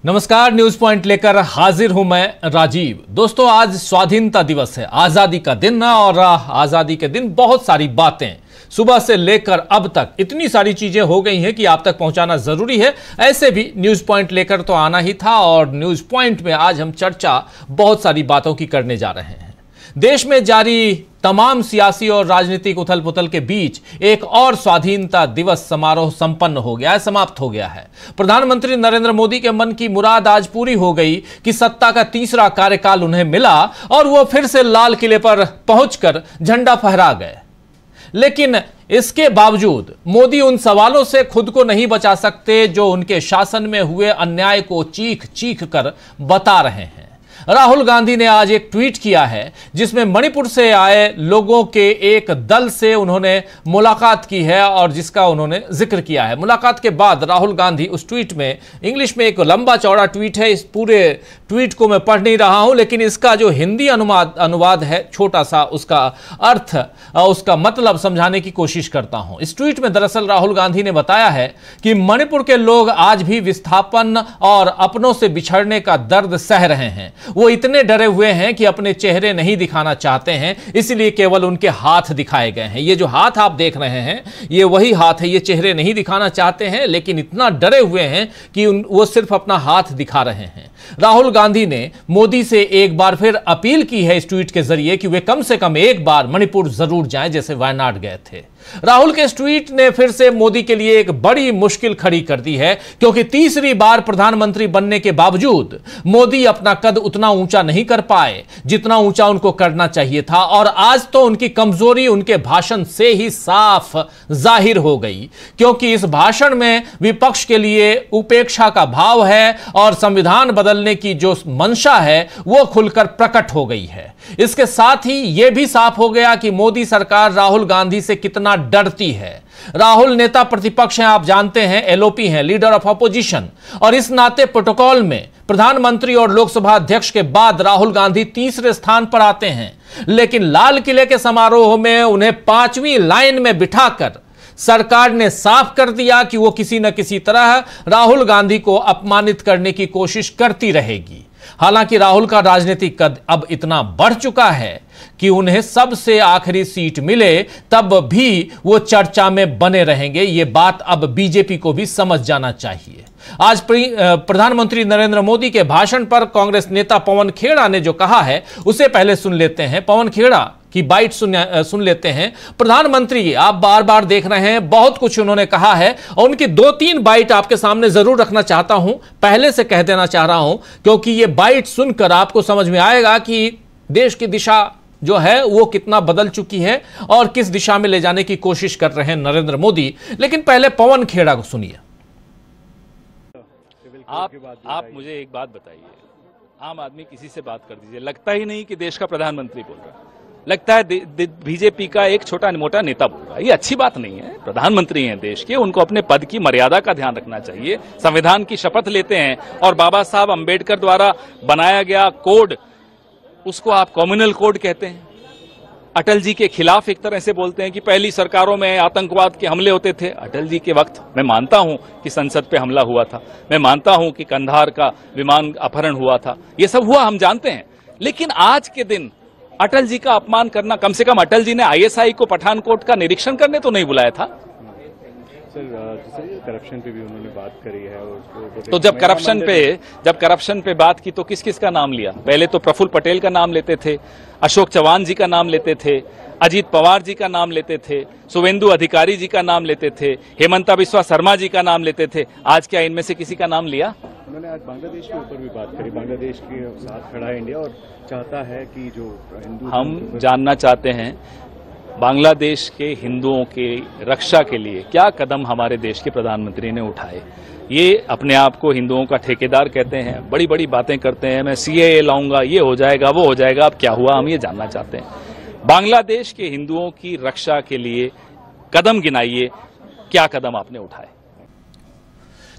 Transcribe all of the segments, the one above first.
नमस्कार, news point लेकर हाजिर हूं मैं राजीव। दोस्तों, आज स्वाधीनता दिवस है, आजादी का दिन, और आजादी के दिन बहुत सारी बातें सुबह से लेकर अब तक इतनी सारी चीजें हो गई हैं कि आप तक पहुंचाना जरूरी है। ऐसे भी न्यूज पॉइंट लेकर तो आना ही था, और न्यूज पॉइंट में आज हम चर्चा बहुत सारी बातों की करने जा रहे हैं। देश में जारी तमाम सियासी और राजनीतिक उथल पुथल के बीच एक और स्वाधीनता दिवस समारोह संपन्न हो गया है, समाप्त हो गया है। प्रधानमंत्री नरेंद्र मोदी के मन की मुराद आज पूरी हो गई कि सत्ता का तीसरा कार्यकाल उन्हें मिला और वो फिर से लाल किले पर पहुंचकर झंडा फहरा गए। लेकिन इसके बावजूद मोदी उन सवालों से खुद को नहीं बचा सकते जो उनके शासन में हुए अन्याय को चीख चीख कर बता रहे हैं। राहुल गांधी ने आज एक ट्वीट किया है जिसमें मणिपुर से आए लोगों के एक दल से उन्होंने मुलाकात की है और जिसका उन्होंने जिक्र किया है। मुलाकात के बाद राहुल गांधी उस ट्वीट में, इंग्लिश में एक लंबा चौड़ा ट्वीट है, इस पूरे ट्वीट को मैं पढ़ नहीं रहा हूं, लेकिन इसका जो हिंदी अनुवाद है छोटा सा, उसका अर्थ, उसका मतलब समझाने की कोशिश करता हूं। इस ट्वीट में दरअसल राहुल गांधी ने बताया है कि मणिपुर के लोग आज भी विस्थापन और अपनों से बिछड़ने का दर्द सह रहे हैं। वो इतने डरे हुए हैं कि अपने चेहरे नहीं दिखाना चाहते हैं, इसलिए केवल उनके हाथ दिखाए गए हैं। ये जो हाथ आप देख रहे हैं, ये वही हाथ है। ये चेहरे नहीं दिखाना चाहते हैं, लेकिन इतना डरे हुए हैं कि वो सिर्फ अपना हाथ दिखा रहे हैं। राहुल गांधी ने मोदी से एक बार फिर अपील की है इस ट्वीट के जरिए कि वे कम से कम एक बार मणिपुर जरूर जाएं, जैसे वायनाड गए थे। राहुल के इस ट्वीट ने फिर से मोदी के लिए एक बड़ी मुश्किल खड़ी कर दी है, क्योंकि तीसरी बार प्रधानमंत्री बनने के बावजूद मोदी अपना कद उतना ऊंचा नहीं कर पाए जितना ऊंचा उनको करना चाहिए था। और आज तो उनकी कमजोरी उनके भाषण से ही साफ जाहिर हो गई, क्योंकि इस भाषण में विपक्ष के लिए उपेक्षा का भाव है और संविधान बदलने की जो मंशा है वो खुलकर प्रकट हो गई है। इसके साथ ही यह भी साफ हो गया कि मोदी सरकार राहुल गांधी से कितना डरती है। राहुल नेता प्रतिपक्ष हैं, आप जानते हैं, एलओपी हैं, लीडर ऑफ अपोजिशन, और इस नाते प्रोटोकॉल में प्रधानमंत्री और लोकसभा अध्यक्ष के बाद राहुल गांधी तीसरे स्थान पर आते हैं। लेकिन लाल किले के समारोह में उन्हें 5वीं लाइन में बिठाकर सरकार ने साफ कर दिया कि वो किसी न किसी तरह राहुल गांधी को अपमानित करने की कोशिश करती रहेगी। हालांकि राहुल का राजनीतिक कद अब इतना बढ़ चुका है कि उन्हें सबसे आखिरी सीट मिले तब भी वो चर्चा में बने रहेंगे। ये बात अब बीजेपी को भी समझ जाना चाहिए। आज प्रधानमंत्री नरेंद्र मोदी के भाषण पर कांग्रेस नेता पवन खेड़ा ने जो कहा है उसे पहले सुन लेते हैं। पवन खेड़ा की बाइट सुन लेते हैं। प्रधानमंत्री, आप बार बार देख रहे हैं, बहुत कुछ उन्होंने कहा है और उनकी 2-3 बाइट आपके सामने जरूर रखना चाहता हूं, पहले से कह देना चाह रहा हूं, क्योंकि ये बाइट सुनकर आपको समझ में आएगा कि देश की दिशा जो है वो कितना बदल चुकी है और किस दिशा में ले जाने की कोशिश कर रहे हैं नरेंद्र मोदी। लेकिन पहले पवन खेड़ा को सुनिए। आप मुझे एक बात बताइए, आम आदमी किसी से बात कर दीजिए, लगता ही नहीं कि देश का प्रधानमंत्री बोल रहा है, लगता है बीजेपी का एक छोटा मोटा नेता बोल रहा है। ये अच्छी बात नहीं है। प्रधानमंत्री हैं देश के, उनको अपने पद की मर्यादा का ध्यान रखना चाहिए। संविधान की शपथ लेते हैं और बाबा साहब अंबेडकर द्वारा बनाया गया कोड, उसको आप कम्युनल कोड कहते हैं। अटल जी के खिलाफ एक तरह से बोलते हैं कि पहली सरकारों में आतंकवाद के हमले होते थे। अटल जी के वक्त मैं मानता हूं कि संसद पे हमला हुआ था, मैं मानता हूं कि कंधार का विमान अपहरण हुआ था, ये सब हुआ, हम जानते हैं। लेकिन आज के दिन अटल जी का अपमान करना, कम से कम अटल जी ने आईएसआई को पठानकोट का निरीक्षण करने तो नहीं बुलाया था। करप्शन पे भी उन्होंने बात करी है और तो जब करप्शन पे बात की तो किस किस का नाम लिया? पहले तो प्रफुल्ल पटेल का नाम लेते थे, अशोक चौहान जी का नाम लेते थे, अजीत पवार जी का नाम लेते थे, शुभेंदु अधिकारी जी का नाम लेते थे, हेमंता बिस्वा शर्मा जी का नाम लेते थे। आज क्या इनमें से किसी का नाम लिया? उन्होंने आज बांग्लादेश के ऊपर भी बात करी। बांग्लादेश के साथ खड़ा है इंडिया और चाहता है कि जो हिंदू, हम जानना चाहते हैं बांग्लादेश के हिंदुओं के रक्षा के लिए क्या कदम हमारे देश के प्रधानमंत्री ने उठाए। ये अपने आप को हिंदुओं का ठेकेदार कहते हैं, बड़ी बड़ी बातें करते हैं, मैं सीएए लाऊंगा, ये हो जाएगा, वो हो जाएगा। अब क्या हुआ, हम ये जानना चाहते हैं। बांग्लादेश के हिंदुओं की रक्षा के लिए कदम गिनाइए, क्या कदम आपने उठाए?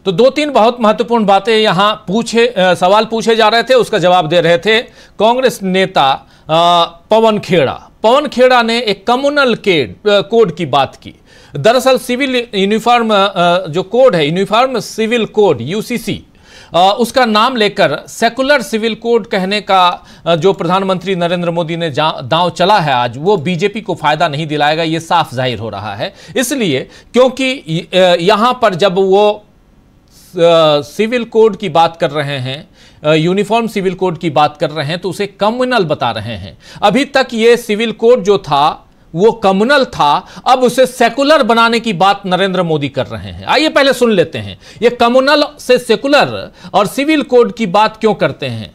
तो 2-3 बहुत महत्वपूर्ण बातें यहां सवाल पूछे जा रहे थे, उसका जवाब दे रहे थे कांग्रेस नेता पवन खेड़ा। पवन खेड़ा ने एक कम्युनल कोड की बात की। दरअसल सिविल यूनिफॉर्म जो कोड है, यूनिफॉर्म सिविल कोड यूसीसी, उसका नाम लेकर सेकुलर सिविल कोड कहने का जो प्रधानमंत्री नरेंद्र मोदी ने दांव चला है आज, वो बीजेपी को फायदा नहीं दिलाएगा, ये साफ जाहिर हो रहा है। इसलिए क्योंकि यहां पर जब वो सिविल कोड की बात कर रहे हैं, यूनिफॉर्म सिविल कोड की बात कर रहे हैं, तो उसे कम्युनल बता रहे हैं। अभी तक ये सिविल कोड जो था वो कम्युनल था, अब उसे सेकुलर बनाने की बात नरेंद्र मोदी कर रहे हैं। आइए पहले सुन लेते हैं ये कम्युनल से सेकुलर और सिविल कोड की बात क्यों करते हैं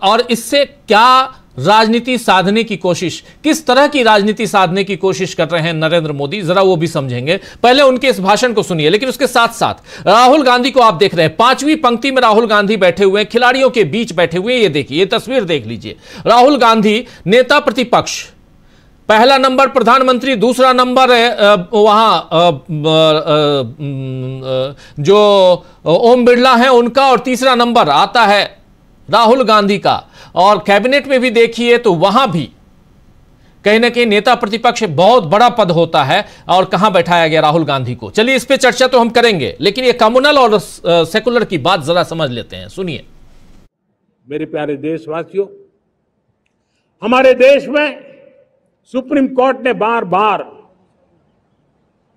और इससे क्या राजनीति साधने की कोशिश, किस तरह की राजनीति साधने की कोशिश कर रहे हैं नरेंद्र मोदी, जरा वो भी समझेंगे। पहले उनके इस भाषण को सुनिए, लेकिन उसके साथ साथ राहुल गांधी को आप देख रहे हैं, 5वीं पंक्ति में राहुल गांधी बैठे हुए हैं, खिलाड़ियों के बीच बैठे हुए। ये देखिए, ये तस्वीर देख लीजिए। राहुल गांधी नेता प्रतिपक्ष, पहला नंबर प्रधानमंत्री, दूसरा नंबर वहां जो ओम बिरला है उनका, और तीसरा नंबर आता है राहुल गांधी का। और कैबिनेट में भी देखिए तो वहां भी कहीं ना कहीं नेता प्रतिपक्ष बहुत बड़ा पद होता है, और कहां बैठाया गया राहुल गांधी को। चलिए इस पे चर्चा तो हम करेंगे, लेकिन ये कम्युनल और सेकुलर की बात जरा समझ लेते हैं, सुनिए। मेरे प्यारे देशवासियों, हमारे देश में सुप्रीम कोर्ट ने बार बार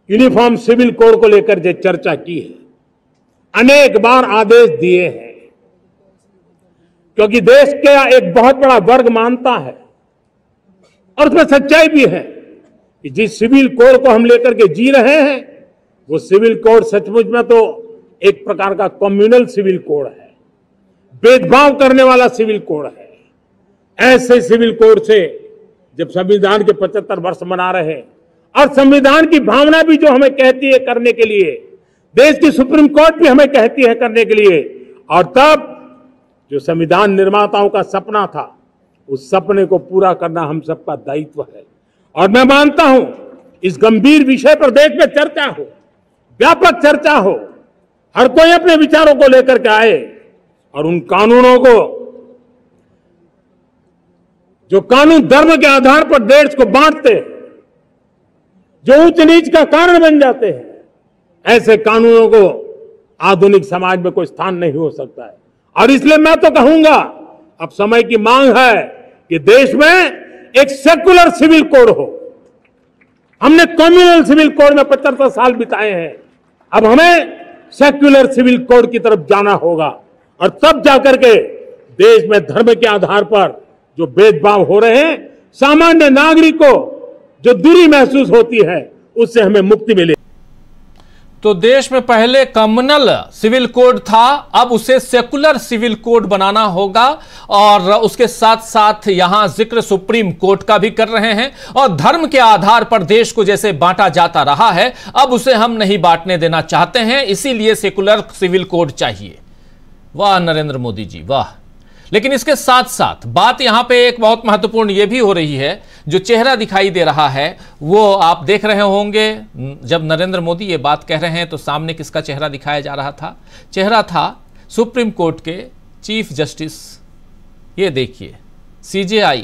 यूनिफॉर्म सिविल कोड को लेकर जो चर्चा की है, अनेक बार आदेश दिए हैं, क्योंकि देश का एक बहुत बड़ा वर्ग मानता है, और उसमें सच्चाई भी है, कि जिस सिविल कोड को हम लेकर के जी रहे हैं, वो सिविल कोड सचमुच में तो एक प्रकार का कम्युनल सिविल कोड है, भेदभाव करने वाला सिविल कोड है। ऐसे सिविल कोड से जब संविधान के 75 वर्ष मना रहे हैं, और संविधान की भावना भी जो हमें कहती है करने के लिए, देश की सुप्रीम कोर्ट भी हमें कहती है करने के लिए, और तब जो संविधान निर्माताओं का सपना था, उस सपने को पूरा करना हम सबका दायित्व है। और मैं मानता हूं इस गंभीर विषय पर देश में चर्चा हो, व्यापक चर्चा हो, हर कोई अपने विचारों को लेकर के आए, और उन कानूनों को, जो कानून धर्म के आधार पर देश को बांटते हैं, जो उच्च नीच का कारण बन जाते हैं, ऐसे कानूनों को आधुनिक समाज में कोई स्थान नहीं हो सकता है। और इसलिए मैं तो कहूंगा, अब समय की मांग है कि देश में एक सेकुलर सिविल कोड हो। हमने कम्युनल सिविल कोड में 75 साल बिताए हैं, अब हमें सेक्युलर सिविल कोड की तरफ जाना होगा, और तब जाकर के देश में धर्म के आधार पर जो भेदभाव हो रहे हैं, सामान्य नागरिक को जो दूरी महसूस होती है, उससे हमें मुक्ति मिले। तो देश में पहले कम्युनल सिविल कोड था, अब उसे सेकुलर सिविल कोड बनाना होगा, और उसके साथ साथ यहां जिक्र सुप्रीम कोर्ट का भी कर रहे हैं। और धर्म के आधार पर देश को जैसे बांटा जाता रहा है, अब उसे हम नहीं बांटने देना चाहते हैं, इसीलिए सेकुलर सिविल कोड चाहिए। वाह नरेंद्र मोदी जी, वाह। लेकिन इसके साथ साथ बात यहां पे एक बहुत महत्वपूर्ण यह भी हो रही है, जो चेहरा दिखाई दे रहा है वो आप देख रहे होंगे। जब नरेंद्र मोदी ये बात कह रहे हैं तो सामने किसका चेहरा दिखाया जा रहा था? चेहरा था सुप्रीम कोर्ट के चीफ जस्टिस, ये देखिए CJI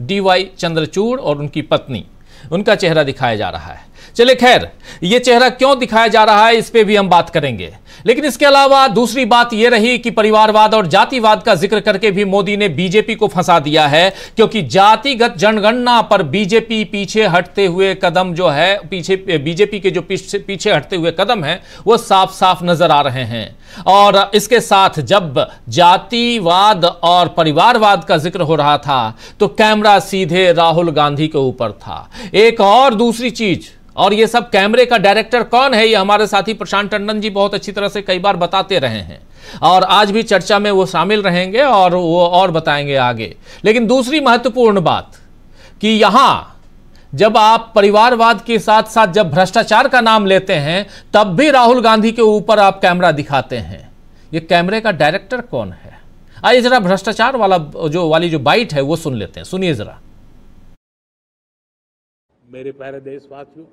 DY चंद्रचूड़ और उनकी पत्नी, उनका चेहरा दिखाया जा रहा है। चले खैर, ये चेहरा क्यों दिखाया जा रहा है इस पे भी हम बात करेंगे। लेकिन इसके अलावा दूसरी बात यह रही कि परिवारवाद और जातिवाद का जिक्र करके भी मोदी ने बीजेपी को फंसा दिया है, क्योंकि जातिगत जनगणना पर बीजेपी पीछे हटते हुए कदम जो है, बीजेपी के जो पीछे हटते हुए कदम हैं वो साफ साफ नजर आ रहे हैं। और इसके साथ जब जातिवाद और परिवारवाद का जिक्र हो रहा था तो कैमरा सीधे राहुल गांधी के ऊपर था। एक और दूसरी चीज, और ये सब कैमरे का डायरेक्टर कौन है, ये हमारे साथी प्रशांत टंडन जी बहुत अच्छी तरह से कई बार बताते रहे हैं, और आज भी चर्चा में वो शामिल रहेंगे और वो और बताएंगे आगे। लेकिन दूसरी महत्वपूर्ण बात कि यहां जब आप परिवारवाद के साथ साथ जब भ्रष्टाचार का नाम लेते हैं, तब भी राहुल गांधी के ऊपर आप कैमरा दिखाते हैं। ये कैमरे का डायरेक्टर कौन है? आइए जरा भ्रष्टाचार वाली जो बाइट है वो सुन लेते हैं, सुनिए जरा। मेरे प्यारे देशवासियों,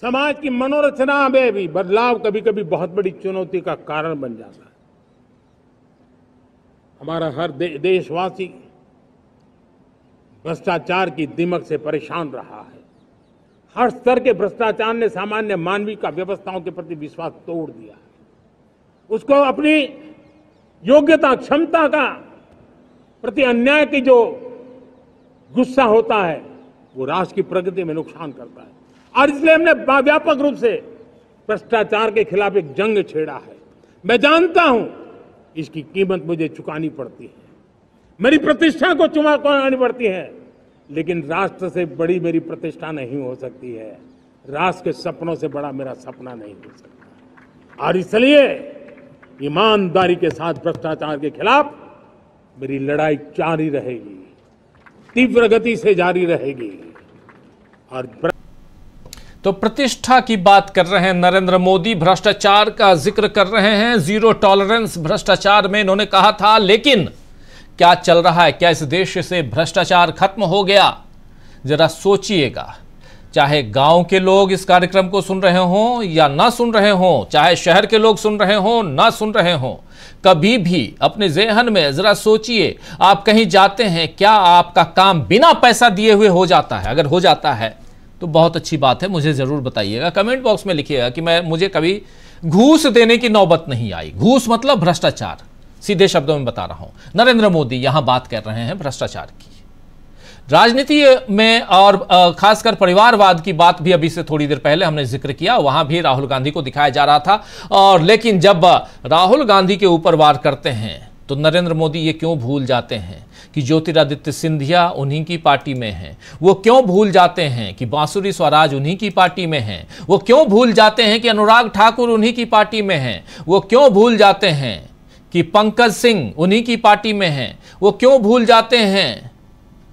समाज की मनोरचना में भी बदलाव कभी कभी बहुत बड़ी चुनौती का कारण बन जाता है। हमारा हर देशवासी भ्रष्टाचार की दिमक से परेशान रहा है। हर स्तर के भ्रष्टाचार ने सामान्य मानवीय का व्यवस्थाओं के प्रति विश्वास तोड़ दिया है। उसको अपनी योग्यता क्षमता का प्रति अन्याय की जो गुस्सा होता है वो राष्ट्र की प्रगति में नुकसान करता है। और इसलिए हमने व्यापक रूप से भ्रष्टाचार के खिलाफ एक जंग छेड़ा है। मैं जानता हूं इसकी कीमत मुझे चुकानी पड़ती है, मेरी प्रतिष्ठा को चुकानी पड़ती है, लेकिन राष्ट्र से बड़ी मेरी प्रतिष्ठा नहीं हो सकती है, राष्ट्र के सपनों से बड़ा मेरा सपना नहीं हो सकता। और इसलिए ईमानदारी के साथ भ्रष्टाचार के खिलाफ मेरी लड़ाई जारी रहेगी, तीव्र गति से जारी रहेगी। और तो प्रतिष्ठा की बात कर रहे हैं नरेंद्र मोदी, भ्रष्टाचार का जिक्र कर रहे हैं, जीरो टॉलरेंस भ्रष्टाचार में इन्होंने कहा था। लेकिन क्या चल रहा है? क्या इस देश से भ्रष्टाचार खत्म हो गया? जरा सोचिएगा। चाहे गांव के लोग इस कार्यक्रम को सुन रहे हों या ना सुन रहे हों, चाहे शहर के लोग सुन रहे हों ना सुन रहे हों, कभी भी अपने ज़हन में जरा सोचिए, आप कहीं जाते हैं, क्या आपका काम बिना पैसा दिए हुए हो जाता है? अगर हो जाता है तो बहुत अच्छी बात है, मुझे ज़रूर बताइएगा, कमेंट बॉक्स में लिखिएगा कि मुझे कभी घूस देने की नौबत नहीं आई। घूस मतलब भ्रष्टाचार, सीधे शब्दों में बता रहा हूं। नरेंद्र मोदी यहां बात कर रहे हैं भ्रष्टाचार की, राजनीति में, और खासकर परिवारवाद की बात भी अभी से थोड़ी देर पहले हमने जिक्र किया, वहां भी राहुल गांधी को दिखाया जा रहा था। और लेकिन जब राहुल गांधी के ऊपर वार करते हैं तो नरेंद्र मोदी ये क्यों भूल जाते हैं कि ज्योतिरादित्य सिंधिया उन्हीं की पार्टी में हैं? वो क्यों भूल जाते हैं कि बांसुरी स्वराज उन्हीं की पार्टी में हैं? वो क्यों भूल जाते हैं कि अनुराग ठाकुर उन्हीं की पार्टी में हैं? वो क्यों भूल जाते हैं कि पंकज सिंह उन्हीं की पार्टी में हैं? वो क्यों भूल जाते हैं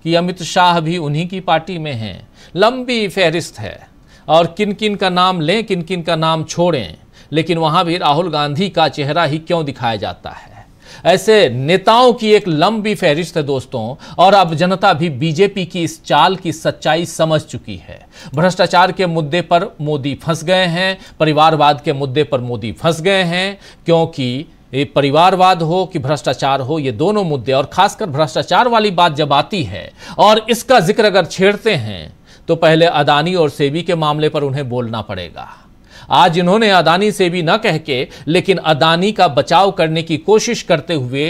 कि अमित शाह भी उन्हीं की पार्टी में हैं? लंबी फहरिस्त है, और किन किन का नाम लें, किन किन का नाम छोड़ें, लेकिन वहां भी राहुल गांधी का चेहरा ही क्यों दिखाया जाता है? ऐसे नेताओं की एक लंबी फहरिस्त है दोस्तों, और अब जनता भी बीजेपी की इस चाल की सच्चाई समझ चुकी है। भ्रष्टाचार के मुद्दे पर मोदी फंस गए हैं, परिवारवाद के मुद्दे पर मोदी फंस गए हैं, क्योंकि ये परिवारवाद हो कि भ्रष्टाचार हो, ये दोनों मुद्दे, और खासकर भ्रष्टाचार वाली बात जब आती है और इसका जिक्र अगर छेड़ते हैं तो पहले अदानी और सेबी के मामले पर उन्हें बोलना पड़ेगा। आज इन्होंने अदानी सेबी न कह के, लेकिन अदानी का बचाव करने की कोशिश करते हुए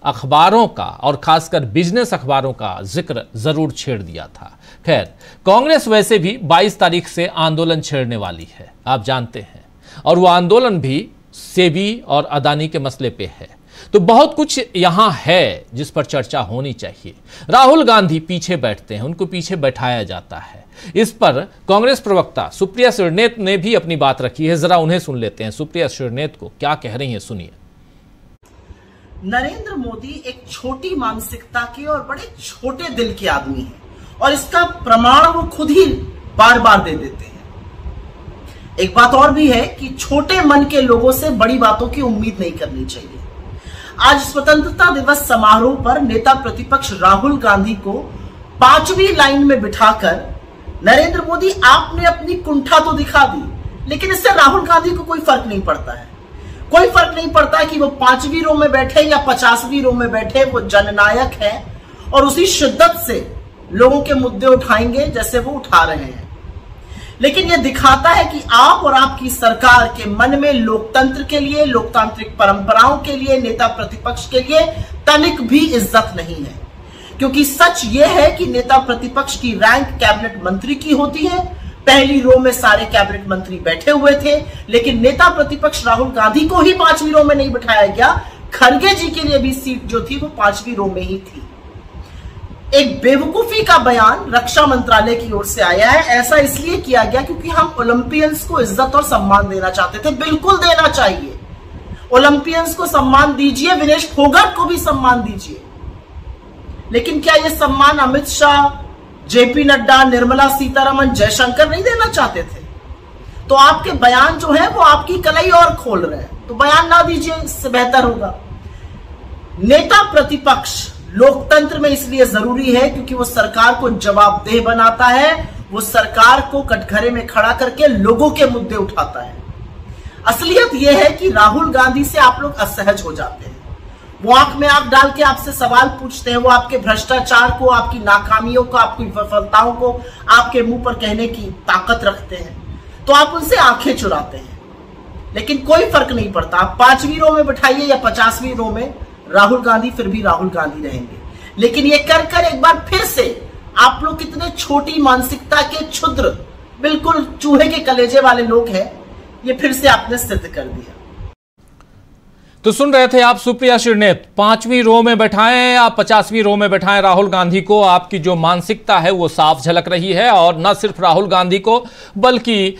अखबारों का और खासकर बिजनेस अखबारों का जिक्र जरूर छेड़ दिया था। खैर, कांग्रेस वैसे भी 22 तारीख से आंदोलन छेड़ने वाली है, आप जानते हैं, और वो आंदोलन भी सेबी और अदानी के मसले पे है। तो बहुत कुछ यहां है जिस पर चर्चा होनी चाहिए। राहुल गांधी पीछे बैठते हैं, उनको पीछे बैठाया जाता है। इस पर कांग्रेस प्रवक्ता सुप्रिया श्रीनेत ने भी अपनी बात रखी है, जरा उन्हें सुन लेते हैं। सुप्रिया श्रीनेत को क्या कह रही हैं, सुनिए। नरेंद्र मोदी एक छोटी मानसिकता के और बड़े छोटे दिल के आदमी हैं, और इसका प्रमाण वो खुद ही बार बार दे देते हैं। एक बात और भी है कि छोटे मन के लोगों से बड़ी बातों की उम्मीद नहीं करनी चाहिए। आज स्वतंत्रता दिवस समारोह पर नेता प्रतिपक्ष राहुल गांधी को 5वीं लाइन में बिठाकर नरेंद्र मोदी आपने अपनी कुंठा तो दिखा दी, लेकिन इससे राहुल गांधी को कोई फर्क नहीं पड़ता है। कोई फर्क नहीं पड़ता कि वो 5वीं रो में बैठे या 50वीं रो में बैठे, वो जननायक है और उसी शिद्दत से लोगों के मुद्दे उठाएंगे जैसे वो उठा रहे हैं। लेकिन यह दिखाता है कि आप और आपकी सरकार के मन में लोकतंत्र के लिए, लोकतांत्रिक परंपराओं के लिए, नेता प्रतिपक्ष के लिए तनिक भी इज्जत नहीं है। क्योंकि सच यह है कि नेता प्रतिपक्ष की रैंक कैबिनेट मंत्री की होती है। पहली रो में सारे कैबिनेट मंत्री बैठे हुए थे, लेकिन नेता प्रतिपक्ष राहुल गांधी को ही 5वीं रो में नहीं बिठाया गया। खड़गे जी के लिए भी सीट जो थी वो 5वीं रो में ही थी। एक बेवकूफी का बयान रक्षा मंत्रालय की ओर से आया है। ऐसा इसलिए किया गया क्योंकि हम ओलंपियंस को इज्जत और सम्मान देना चाहते थे। बिल्कुल देना चाहिए, ओलंपियंस को सम्मान दीजिए, विनेश फोगाट को भी सम्मान दीजिए, लेकिन क्या यह सम्मान अमित शाह, जेपी नड्डा, निर्मला सीतारमण, जयशंकर नहीं देना चाहते थे? तो आपके बयान जो है वो आपकी कलाई और खोल रहे हैं, तो बयान ना दीजिए, इससे बेहतर होगा। नेता प्रतिपक्ष लोकतंत्र में इसलिए जरूरी है क्योंकि वो सरकार को जवाबदेह बनाता है, वो सरकार को कटघरे में खड़ा करके लोगों के मुद्दे उठाता है। असलियत यह है कि राहुल गांधी से आप लोग असहज हो जाते हैं। वो आंख में आंख डाल के आपसे सवाल पूछते हैं, वो आपके भ्रष्टाचार को, आपकी नाकामियों को, आपकी विफलताओं को आपके मुंह पर कहने की ताकत रखते हैं, तो आप उनसे आंखें चुराते हैं। लेकिन कोई फर्क नहीं पड़ता, आप 5वीं रो में बैठाइए या 50वीं रो में, राहुल गांधी फिर भी राहुल गांधी रहेंगे। लेकिन ये कर एक बार फिर से आप लोग कितने छोटी मानसिकता के क्षुद्र, बिल्कुल चूहे के कलेजे वाले लोग हैं, ये फिर से आपने सिद्ध कर दिया। तो सुन रहे थे आप सुप्रिया श्रीनेत, 5वीं रो में बैठाएं या 50वीं रो में बैठाएं राहुल गांधी को, आपकी जो मानसिकता है वो साफ झलक रही है। और न सिर्फ राहुल गांधी को बल्कि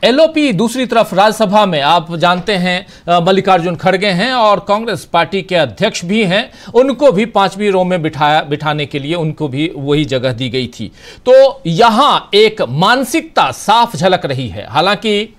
एलओपी दूसरी तरफ राज्यसभा में आप जानते हैं मल्लिकार्जुन खड़गे हैं और कांग्रेस पार्टी के अध्यक्ष भी हैं, उनको भी 5वीं रो में बिठाने के लिए उनको भी वही जगह दी गई थी। तो यहां एक मानसिकता साफ झलक रही है। हालांकि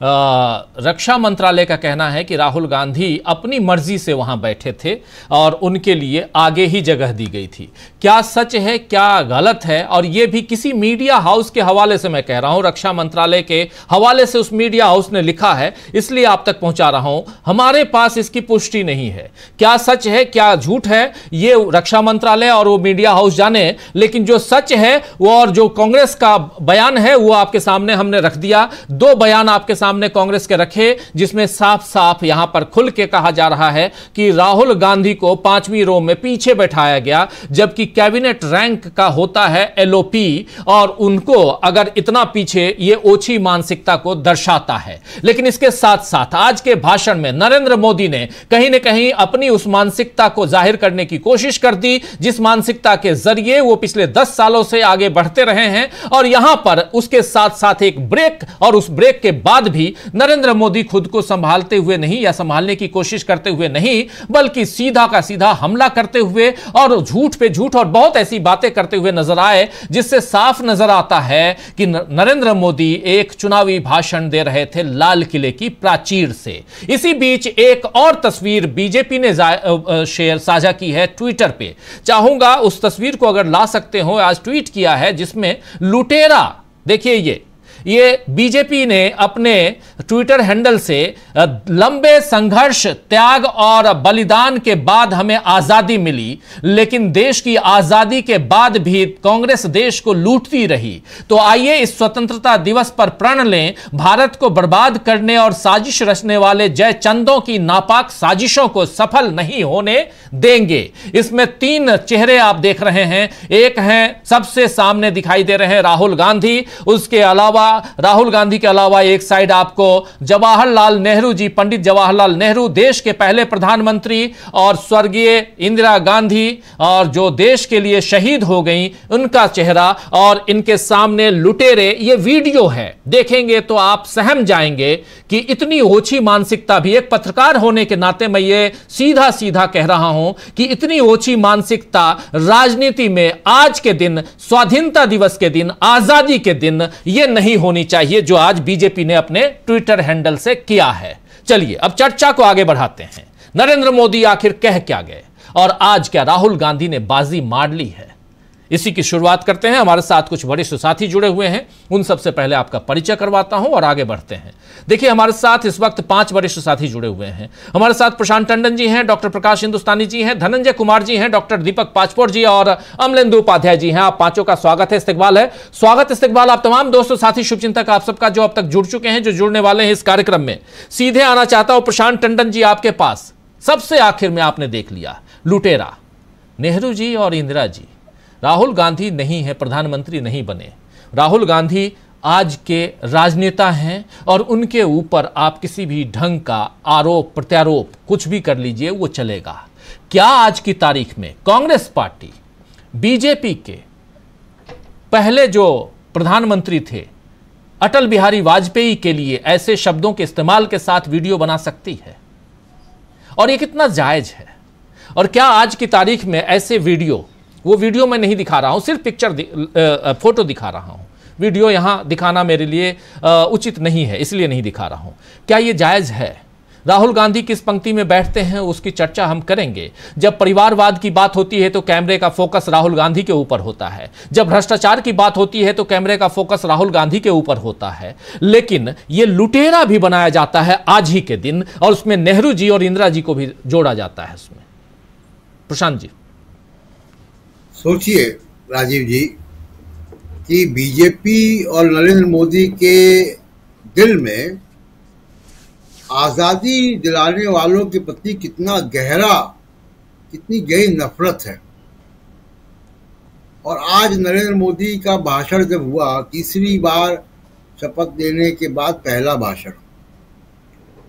रक्षा मंत्रालय का कहना है कि राहुल गांधी अपनी मर्जी से वहां बैठे थे और उनके लिए आगे ही जगह दी गई थी। क्या सच है क्या गलत है, और यह भी किसी मीडिया हाउस के हवाले से मैं कह रहा हूं, रक्षा मंत्रालय के हवाले से उस मीडिया हाउस ने लिखा है, इसलिए आप तक पहुंचा रहा हूं। हमारे पास इसकी पुष्टि नहीं है, क्या सच है क्या झूठ है ये रक्षा मंत्रालय और वो मीडिया हाउस जाने। लेकिन जो सच है वो, और जो कांग्रेस का बयान है वो आपके सामने हमने रख दिया। 2 बयान आपके सामने कांग्रेस के रखे, जिसमें साफ साफ यहां पर खुल के कहा जा रहा है कि राहुल गांधी को 5वीं रो में पीछे बैठाया गया, जबकि कैबिनेट रैंक का होता है एलओपी, और उनको अगर इतना पीछे, ये ओछी मानसिकता को दर्शाता है। लेकिन इसके साथ साथ आज के भाषण में नरेंद्र मोदी ने कहीं ना कहीं अपनी उस मानसिकता को जाहिर करने की कोशिश कर दी, जिस मानसिकता के जरिए वो पिछले 10 सालों से आगे बढ़ते रहे हैं। और यहां पर उसके साथ साथ एक ब्रेक, और उस ब्रेक के बाद भी नरेंद्र मोदी खुद को संभालते हुए नहीं या संभालने की कोशिश करते हुए नहीं, बल्कि सीधा का सीधा हमला करते हुए और झूठ पे झूठ और बहुत ऐसी बातें करते हुए नजर आए, जिससे साफ नजर आता है कि नरेंद्र मोदी एक चुनावी भाषण दे रहे थे लाल किले की प्राचीर से। इसी बीच एक और तस्वीर बीजेपी ने शेयर साझा की है ट्विटर पे। चाहूंगा उस तस्वीर को अगर ला सकते हो, आज ट्वीट किया है जिसमें लुटेरा, देखिए ये बीजेपी ने अपने ट्विटर हैंडल से लंबे संघर्ष, त्याग और बलिदान के बाद हमें आजादी मिली, लेकिन देश की आजादी के बाद भी कांग्रेस देश को लूटती रही। तो आइए इस स्वतंत्रता दिवस पर प्रण लें, भारत को बर्बाद करने और साजिश रचने वाले जयचंदों की नापाक साजिशों को सफल नहीं होने देंगे। इसमें 3 चेहरे आप देख रहे हैं। एक है सबसे सामने दिखाई दे रहे हैं राहुल गांधी, उसके अलावा राहुल गांधी के अलावा एक साइड आपको जवाहरलाल नेहरू जी, पंडित जवाहरलाल नेहरू, देश के पहले प्रधानमंत्री, और स्वर्गीय इंदिरा गांधी, और जो देश के लिए शहीद हो गई, उनका चेहरा, और इनके सामने लुटेरे। ये वीडियो है, देखेंगे तो आप सहम जाएंगे कि इतनी ओछी मानसिकता भी, एक पत्रकार होने के नाते मैं ये सीधा सीधा कह रहा हूं कि इतनी ओछी मानसिकता राजनीति में आज के दिन, स्वाधीनता दिवस के दिन, आजादी के दिन, ये नहीं होनी चाहिए जो आज बीजेपी ने अपने ट्विटर हैंडल से किया है। चलिए अब चर्चा को आगे बढ़ाते हैं। नरेंद्र मोदी आखिर कह क्या गए और आज क्या राहुल गांधी ने बाजी मार ली है, इसी की शुरुआत करते हैं। हमारे साथ कुछ वरिष्ठ साथी जुड़े हुए हैं, उन सबसे पहले आपका परिचय करवाता हूं और आगे बढ़ते हैं। देखिए हमारे साथ इस वक्त 5 वरिष्ठ साथी जुड़े हुए हैं। हमारे साथ प्रशांत टंडन जी हैं, डॉक्टर प्रकाश हिंदुस्तानी जी हैं, धनंजय कुमार जी हैं, डॉक्टर दीपक पाचपोर जी और अमलेंदु उपाध्याय जी हैं। आप पांचों का स्वागत है, इस्तकबाल है। स्वागत इस्तकबाल आप तमाम दोस्तों, साथी, शुभचिंतक आप सबका जो अब तक जुड़ चुके हैं, जो जुड़ने वाले हैं इस कार्यक्रम में। सीधे आना चाहता हूं प्रशांत टंडन जी आपके पास। सबसे आखिर में आपने देख लिया लुटेरा नेहरू जी और इंदिरा जी। राहुल गांधी नहीं है, प्रधानमंत्री नहीं बने। राहुल गांधी आज के राजनेता हैं और उनके ऊपर आप किसी भी ढंग का आरोप प्रत्यारोप कुछ भी कर लीजिए, वो चलेगा। क्या आज की तारीख में कांग्रेस पार्टी बीजेपी के पहले जो प्रधानमंत्री थे अटल बिहारी वाजपेयी के लिए ऐसे शब्दों के इस्तेमाल के साथ वीडियो बना सकती है? और ये कितना जायज है? और क्या आज की तारीख में ऐसे वीडियो, वो वीडियो मैं नहीं दिखा रहा हूं, सिर्फ फोटो दिखा रहा हूं, वीडियो यहां दिखाना मेरे लिए उचित नहीं है, इसलिए नहीं दिखा रहा हूं। क्या ये जायज है? राहुल गांधी किस पंक्ति में बैठते हैं उसकी चर्चा हम करेंगे। जब परिवारवाद की बात होती है तो कैमरे का फोकस राहुल गांधी के ऊपर होता है, जब भ्रष्टाचार की बात होती है तो कैमरे का फोकस राहुल गांधी के ऊपर होता है, लेकिन ये लुटेरा भी बनाया जाता है आज ही के दिन, और उसमें नेहरू जी और इंदिरा जी को भी जोड़ा जाता है उसमें। प्रशांत जी सोचिए राजीव जी कि बीजेपी और नरेंद्र मोदी के दिल में आजादी दिलाने वालों के प्रति कितनी गहरी नफरत है। और आज नरेंद्र मोदी का भाषण जब हुआ, तीसरी बार शपथ लेने के बाद पहला भाषण,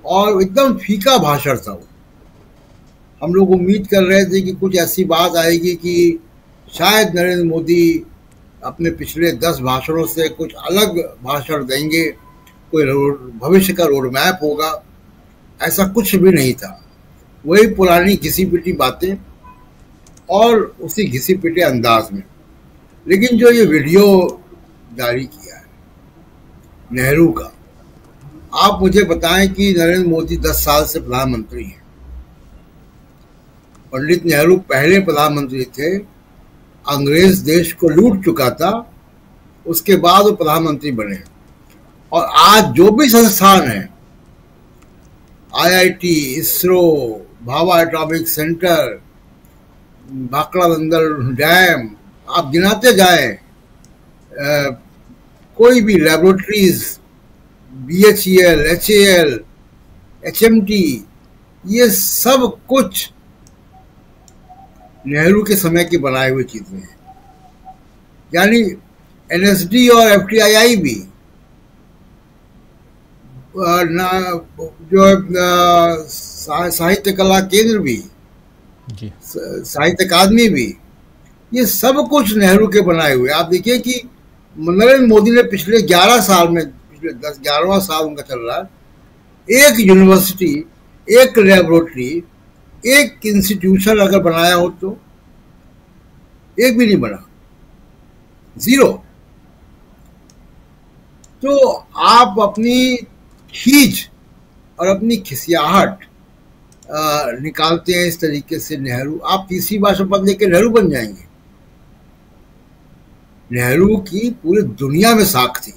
और एकदम फीका भाषण था वो। हम लोग उम्मीद कर रहे थे कि कुछ ऐसी बात आएगी कि शायद नरेंद्र मोदी अपने पिछले 10 भाषणों से कुछ अलग भाषण देंगे, कोई भविष्य का रोड मैप होगा। ऐसा कुछ भी नहीं था, वही पुरानी घिसी पिटी बातें और उसी घिसी पिटे अंदाज में। लेकिन जो ये वीडियो जारी किया है नेहरू का, आप मुझे बताएं कि नरेंद्र मोदी 10 साल से प्रधानमंत्री हैं। पंडित नेहरू पहले प्रधानमंत्री थे, अंग्रेज देश को लूट चुका था, उसके बाद वो प्रधानमंत्री बने। और आज जो भी संस्थान है, IIT, ISRO, Bhabha atomic centre, Bhakra बंदर डैम, आप गिनाते जाएं, कोई भी लैबोरेटरीज, BHEL, HAL, HMT, ये सब कुछ नेहरू के समय की बनाई हुई चीजें हैं। यानी NSD और FTII भी, जो साहित्य कला केंद्र भी, साहित्य अकादमी भी, ये सब कुछ नेहरू के बनाए हुए। आप देखिए कि नरेंद्र मोदी ने पिछले 11 साल में, पिछले 11वां साल उनका चल रहा है, एक यूनिवर्सिटी, एक लेबोरेटरी, एक इंस्टीट्यूशन अगर बनाया हो तो एक भी नहीं बना, 0। तो आप अपनी खींच और अपनी खिसियाहट निकालते हैं इस तरीके से। नेहरू, आप तीसरी बार शपथ लेकर नेहरू बन जाएंगे। नेहरू की पूरी दुनिया में साख थी।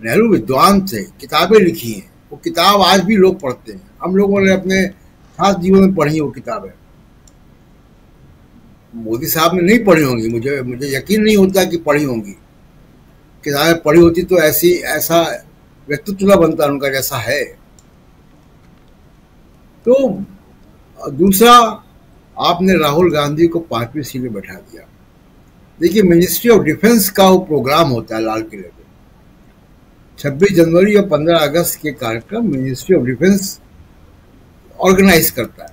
नेहरू विद्वान थे, किताबें लिखी हैं, वो किताब आज भी लोग पढ़ते हैं। हम लोगों ने अपने खास जीवन में पढ़ी वो किताबें। मोदी साहब ने नहीं पढ़ी होंगी, मुझे यकीन नहीं होता कि पढ़ी होंगी। किताबें पढ़ी होती तो ऐसा व्यक्तित्व न बनता उनका जैसा है। तो दूसरा, आपने राहुल गांधी को 5वीं सीट में बैठा दिया। देखिए, मिनिस्ट्री ऑफ डिफेंस का वो प्रोग्राम होता है लाल किले पे, 26 जनवरी और 15 अगस्त के कार्यक्रम मिनिस्ट्री ऑफ डिफेंस ऑर्गेनाइज करता है।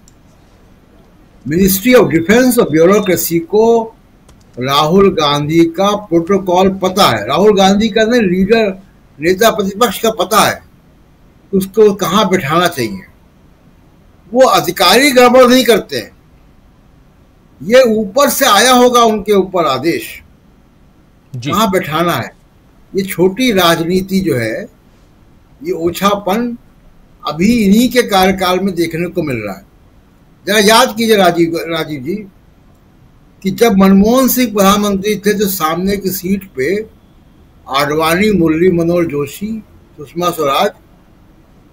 मिनिस्ट्री ऑफ डिफेंस और ब्यूरोक्रेसी को राहुल गांधी का प्रोटोकॉल पता है। राहुल गांधी का ना लीडर, नेता प्रतिपक्ष का पता है उसको कहाँ बैठाना चाहिए। वो अधिकारी गड़बड़ नहीं करते हैं, ये ऊपर से आया होगा उनके ऊपर आदेश कहाँ बैठाना है। ये छोटी राजनीति जो है, ये ओछापन अभी इन्हीं के कार्यकाल में देखने को मिल रहा है। जरा याद कीजिए राजीव जी कि जब मनमोहन सिंह प्रधानमंत्री थे तो सामने की सीट पे आडवाणी, मुरली मनोहर जोशी, सुषमा स्वराज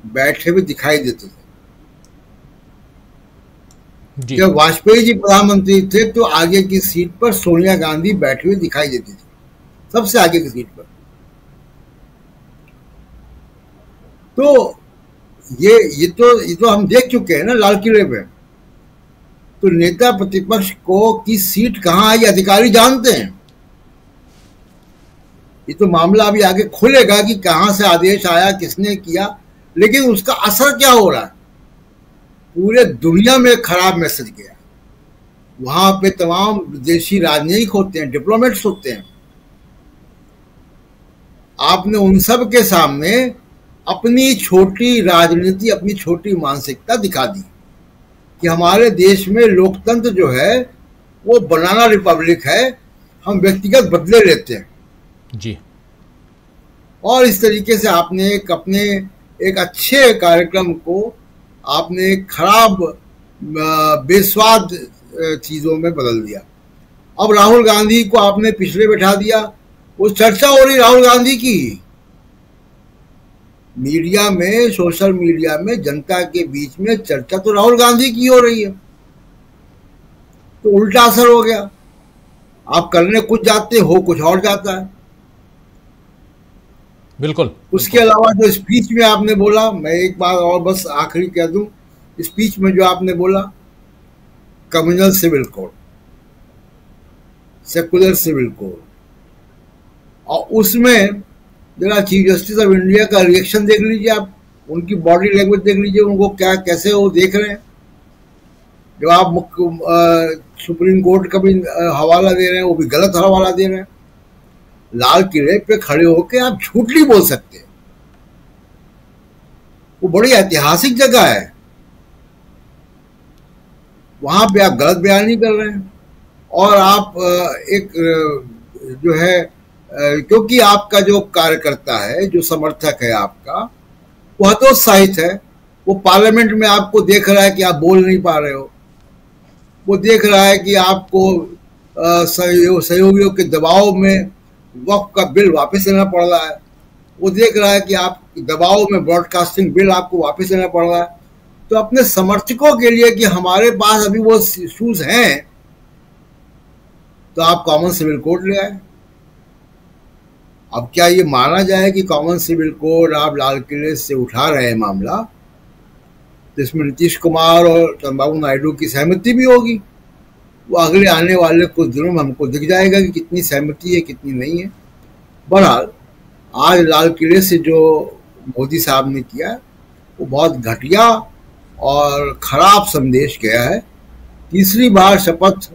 बैठे हुए दिखाई देते थे। जब वाजपेयी जी प्रधानमंत्री थे तो आगे की सीट पर सोनिया गांधी बैठी हुई दिखाई देती थी, सबसे आगे की सीट पर। तो ये तो हम देख चुके हैं ना लाल किले पे। तो नेता प्रतिपक्ष को की सीट कहाँ आई अधिकारी जानते हैं। ये तो मामला अभी आगे खुलेगा कि कहां से आदेश आया, किसने किया, लेकिन उसका असर क्या हो रहा है। पूरे दुनिया में खराब मैसेज गया। वहां पे तमाम विदेशी राजनयिक होते हैं, डिप्लोमेट्स होते हैं। आपने उन सब के सामने अपनी छोटी राजनीति, अपनी छोटी मानसिकता दिखा दी कि हमारे देश में लोकतंत्र जो है वो बनाना रिपब्लिक है, हम व्यक्तिगत बदले लेते हैं जी। और इस तरीके से आपने एक अच्छे कार्यक्रम को आपने खराब बेस्वाद चीजों में बदल दिया। अब राहुल गांधी को आपने पिछले बैठा दिया। वो चर्चा हो रही राहुल गांधी की मीडिया में, सोशल मीडिया में, जनता के बीच में चर्चा तो राहुल गांधी की हो रही है। तो उल्टा असर हो गया। आप करने कुछ जाते हो, कुछ और जाता है। बिल्कुल। उसके अलावा जो स्पीच में आपने बोला, मैं एक बात और बस आखिरी कह दूं, स्पीच में जो आपने बोला communal civil code, secular civil code, और उसमें जरा चीफ जस्टिस ऑफ इंडिया का रिएक्शन देख लीजिए आप, उनकी बॉडी लैंग्वेज देख लीजिए, उनको क्या कैसे वो देख रहे हैं। जो आप सुप्रीम कोर्ट का भी हवाला दे रहे हैं, वो भी गलत हवाला दे रहे हैं। लाल किले पे खड़े होकर आप झूठ नहीं बोल सकते, वो बड़ी ऐतिहासिक जगह है, वहां पे आप गलत बयान नहीं कर रहे हैं। और आप एक जो है, क्योंकि आपका जो कार्यकर्ता है, जो समर्थक है आपका, वो हतोत्साहित है, वो पार्लियामेंट में आपको देख रहा है कि आप बोल नहीं पा रहे हो, वो देख रहा है कि आपको सहयोगियों के दबाव में वक्फ का बिल वापस लेना पड़ रहा है, वो देख रहा है कि आप दबाव में ब्रॉडकास्टिंग बिल आपको वापस लेना पड़ रहा है। तो अपने समर्थकों के लिए कि हमारे पास अभी वो इश्यूज हैं, तो आप कॉमन सिविल कोड ले आए। अब क्या ये माना जाए कि कॉमन सिविल कोड आप लाल किले से उठा रहे हैं मामला, तो इसमें नीतीश कुमार और चंद्रबाबू नायडू की सहमति भी होगी। वो अगले आने वाले कुछ दिनों में हमको दिख जाएगा कि कितनी सहमति है, कितनी नहीं है। बहरहाल आज लाल किले से जो मोदी साहब ने किया, वो बहुत घटिया और खराब संदेश गया है। तीसरी बार शपथ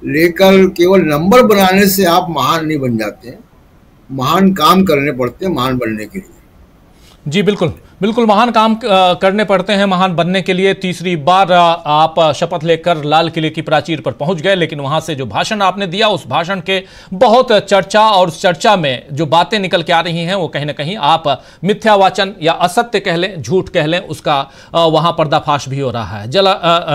लेकर केवल नंबर बनाने से आप महान नहीं बन जाते हैं, महान काम करने पड़ते हैं महान बनने के लिए। जी बिल्कुल बिल्कुल, महान काम करने पड़ते हैं महान बनने के लिए। तीसरी बार आप शपथ लेकर लाल किले की प्राचीर पर पहुंच गए, लेकिन वहां से जो भाषण आपने दिया, उस भाषण के बहुत चर्चा, और उस चर्चा में जो बातें निकल के आ रही हैं, वो कहीं ना कहीं आप मिथ्यावाचन या असत्य कह लें, झूठ कह लें, उसका वहां पर्दाफाश भी हो रहा है।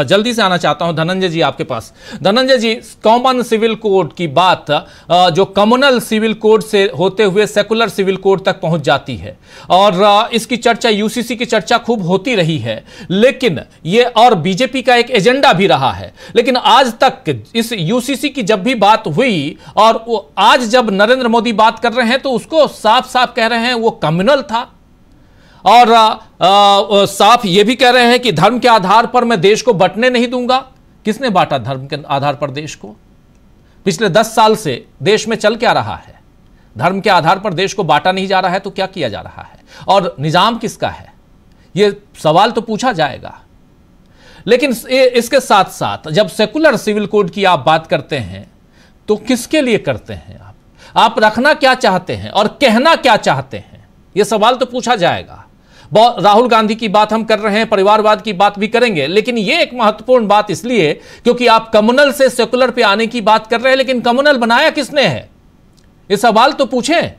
जल्दी से आना चाहता हूं धनंजय जी आपके पास। धनंजय जी, कॉमन सिविल कोड की बात जो कम्युनल सिविल कोड से होते हुए सेकुलर सिविल कोड तक पहुंच जाती है, और इसकी चर्चा, यूसीसी की चर्चा खूब होती रही है, लेकिन ये और बीजेपी का एक एजेंडा भी रहा है। लेकिन आज तक इस यूसीसी की जब भी बात हुई, और आज जब नरेंद्र मोदी बात कर रहे हैं, तो उसको साफ साफ कह रहे हैं वो कम्युनल था, और साफ ये भी कह रहे हैं कि धर्म के आधार पर मैं देश को बंटने नहीं दूंगा। किसने बांटा धर्म के आधार पर देश को? पिछले 10 साल से देश में चल क्या रहा है? धर्म के आधार पर देश को बांटा नहीं जा रहा है, तो क्या किया जा रहा है? और निजाम किसका है? यह सवाल तो पूछा जाएगा। लेकिन इसके साथ साथ जब सेकुलर सिविल कोड की आप बात करते हैं, तो किसके लिए करते हैं आप रखना क्या चाहते हैं और कहना क्या चाहते हैं? यह सवाल तो पूछा जाएगा। राहुल गांधी की बात हम कर रहे हैं, परिवारवाद की बात भी करेंगे, लेकिन यह एक महत्वपूर्ण बात इसलिए क्योंकि आप कम्युनल से सेकुलर पे आने की बात कर रहे हैं, लेकिन कम्युनल बनाया किसने है? ये सवाल तो पूछें।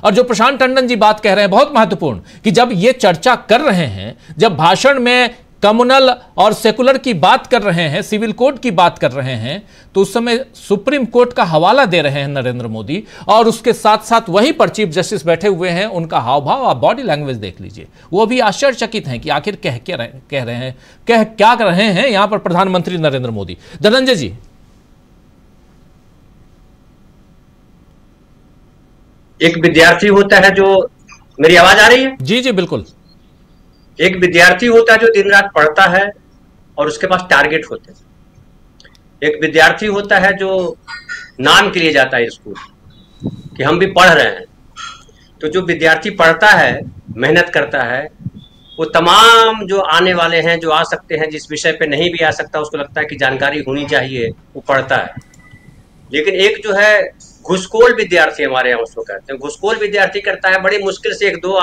और जो प्रशांत टंडन जी बात कह रहे हैं बहुत महत्वपूर्ण, कि जब ये चर्चा कर रहे हैं, जब भाषण में कम्युनल और सेकुलर की बात कर रहे हैं, सिविल कोड की बात कर रहे हैं, तो उस समय सुप्रीम कोर्ट का हवाला दे रहे हैं नरेंद्र मोदी, और उसके साथ साथ वहीं पर चीफ जस्टिस बैठे हुए हैं। उनका हाव भाव, आप बॉडी लैंग्वेज देख लीजिए, वो भी आश्चर्यचकित हैं कि आखिर कह क्या कर रहे हैं यहां पर प्रधानमंत्री नरेंद्र मोदी। धनंजय जी, एक विद्यार्थी होता है जो, मेरी आवाज आ रही है? जी जी बिल्कुल। एक विद्यार्थी होता है जो दिन रात पढ़ता है और उसके पास टारगेट होते हैं। एक विद्यार्थी होता है जो नाम के लिए जाता है स्कूल कि हम भी पढ़ रहे हैं। तो जो विद्यार्थी पढ़ता है, मेहनत करता है, वो तमाम जो आने वाले हैं, जो आ सकते हैं, जिस विषय पे नहीं भी आ सकता, उसको लगता है कि जानकारी होनी चाहिए, वो पढ़ता है। लेकिन एक जो है घुसखोर विद्यार्थी, हमारे यहाँ उसको कहते हैं, घुसखोर विद्यार्थी करता है, बड़ी मुश्किल से 1-2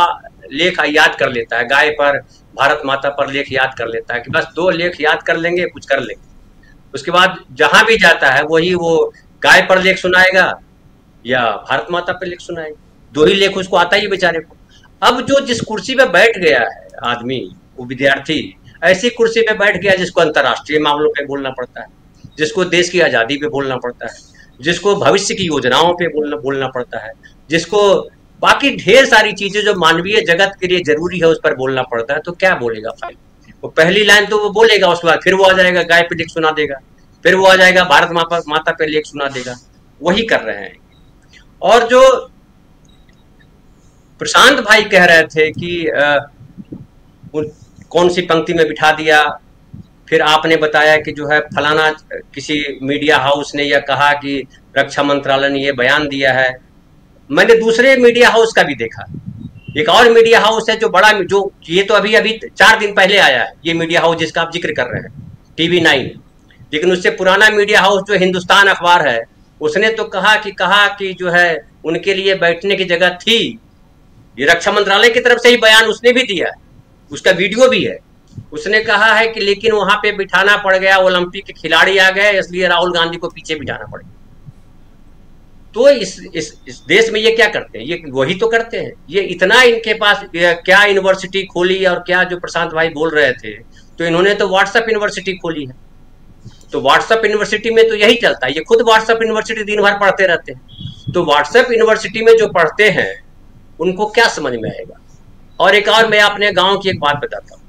लेख याद कर लेता है, गाय पर, भारत माता पर लेख याद कर लेता है कि बस 2 लेख याद कर लेंगे, कुछ कर लेंगे। उसके बाद जहां भी जाता है वही वो गाय पर लेख सुनाएगा या भारत माता पर लेख सुनाएगा, 2 ही लेख उसको आता ही बेचारे को। अब जो जिस कुर्सी पे बैठ गया है आदमी, वो विद्यार्थी ऐसी कुर्सी पे बैठ गया जिसको अंतर्राष्ट्रीय मामलों पे बोलना पड़ता है, जिसको देश की आजादी पे बोलना पड़ता है, जिसको भविष्य की योजनाओं पे बोलना पड़ता है, जिसको बाकी ढेर सारी चीजें जो मानवीय जगत के लिए जरूरी है उस पर बोलना पड़ता है। तो क्या बोलेगा भाई? वो पहली लाइन तो वो बोलेगा, उसके बाद फिर वो आ जाएगा गाय पे लेख सुना देगा, फिर वो आ जाएगा भारत माता पे लेख सुना देगा। वही कर रहे हैं। और जो प्रशांत भाई कह रहे थे कि कौन सी पंक्ति में बिठा दिया, फिर आपने बताया कि जो है फलाना किसी मीडिया हाउस ने यह कहा कि रक्षा मंत्रालय ने यह बयान दिया है। मैंने दूसरे मीडिया हाउस का भी देखा, एक और मीडिया हाउस है जो बड़ा, जो ये तो अभी 4 दिन पहले आया है, ये मीडिया हाउस जिसका आप जिक्र कर रहे हैं, TV9, लेकिन उससे पुराना मीडिया हाउस जो हिंदुस्तान अखबार है, उसने तो कहा कि जो है उनके लिए बैठने की जगह थी। ये रक्षा मंत्रालय की तरफ से ही बयान उसने भी दिया, उसका वीडियो भी है। उसने कहा है कि लेकिन वहां पे बिठाना पड़ गया, ओलंपिक के खिलाड़ी आ गए, इसलिए राहुल गांधी को पीछे बिठाना पड़ गया। तो इस देश में ये क्या करते हैं, ये वही तो करते हैं। ये इतना इनके पास क्या यूनिवर्सिटी खोली, और क्या जो प्रशांत भाई बोल रहे थे, तो इन्होंने तो व्हाट्सएप यूनिवर्सिटी खोली है। तो व्हाट्सएप यूनिवर्सिटी में तो यही चलता है, ये खुद व्हाट्सएप यूनिवर्सिटी दिन भर पढ़ते रहते हैं। तो व्हाट्सएप यूनिवर्सिटी में जो पढ़ते हैं उनको क्या समझ में आएगा। और एक और मैं अपने गांव की एक बात बताता हूँ।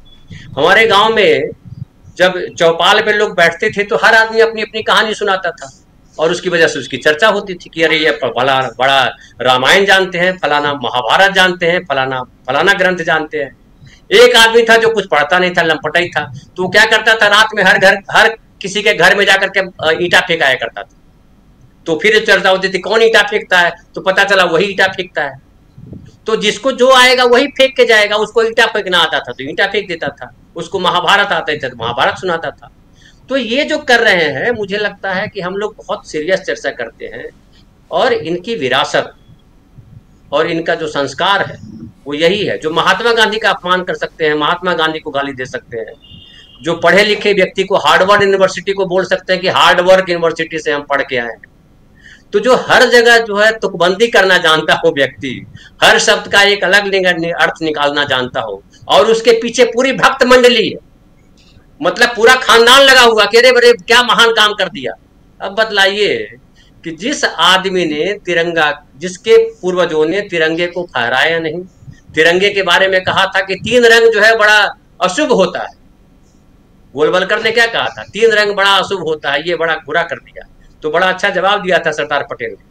हमारे गांव में जब चौपाल पे लोग बैठते थे तो हर आदमी अपनी अपनी कहानी सुनाता था, और उसकी वजह से उसकी चर्चा होती थी कि अरे ये बड़ा रामायण जानते हैं, फलाना महाभारत जानते हैं, फलाना ग्रंथ जानते हैं। एक आदमी था जो कुछ पढ़ता नहीं था, लंपटा ही था, तो क्या करता था, रात में हर किसी के घर में जाकर के ईंटा फेंकाया करता था। तो फिर चर्चा होती थी कौन ईंटा फेंकता है, तो पता चला वही ईंटा फेंकता है। तो जिसको जो आएगा वही फेंक के जाएगा। उसको ईंटा फेंकना आता था तो ईंटा फेंक देता था, उसको महाभारत आते थे तो महाभारत सुनाता था। तो ये जो कर रहे हैं, मुझे लगता है कि हम लोग बहुत सीरियस चर्चा करते हैं, और इनकी विरासत और इनका जो संस्कार है वो यही है। जो महात्मा गांधी का अपमान कर सकते हैं, महात्मा गांधी को गाली दे सकते हैं, जो पढ़े लिखे व्यक्ति को हार्वर्ड यूनिवर्सिटी को बोल सकते हैं कि हार्वर्ड यूनिवर्सिटी से हम पढ़ के आए हैं, तो जो हर जगह जो है तुकबंदी करना जानता हो व्यक्ति, हर शब्द का एक अलग अर्थ निकालना जानता हो, और उसके पीछे पूरी भक्त मंडली है, मतलब पूरा खानदान लगा हुआ कि अरे बड़े क्या महान काम कर दिया। अब बतलाइए कि जिस आदमी ने तिरंगा, जिसके पूर्वजों ने तिरंगे को फहराया नहीं, तिरंगे के बारे में कहा था कि 3 रंग जो है बड़ा अशुभ होता है, गोलवलकर ने क्या कहा था, 3 रंग बड़ा अशुभ होता है, ये बड़ा बुरा कर दिया। तो बड़ा अच्छा जवाब दिया था सरदार पटेल ने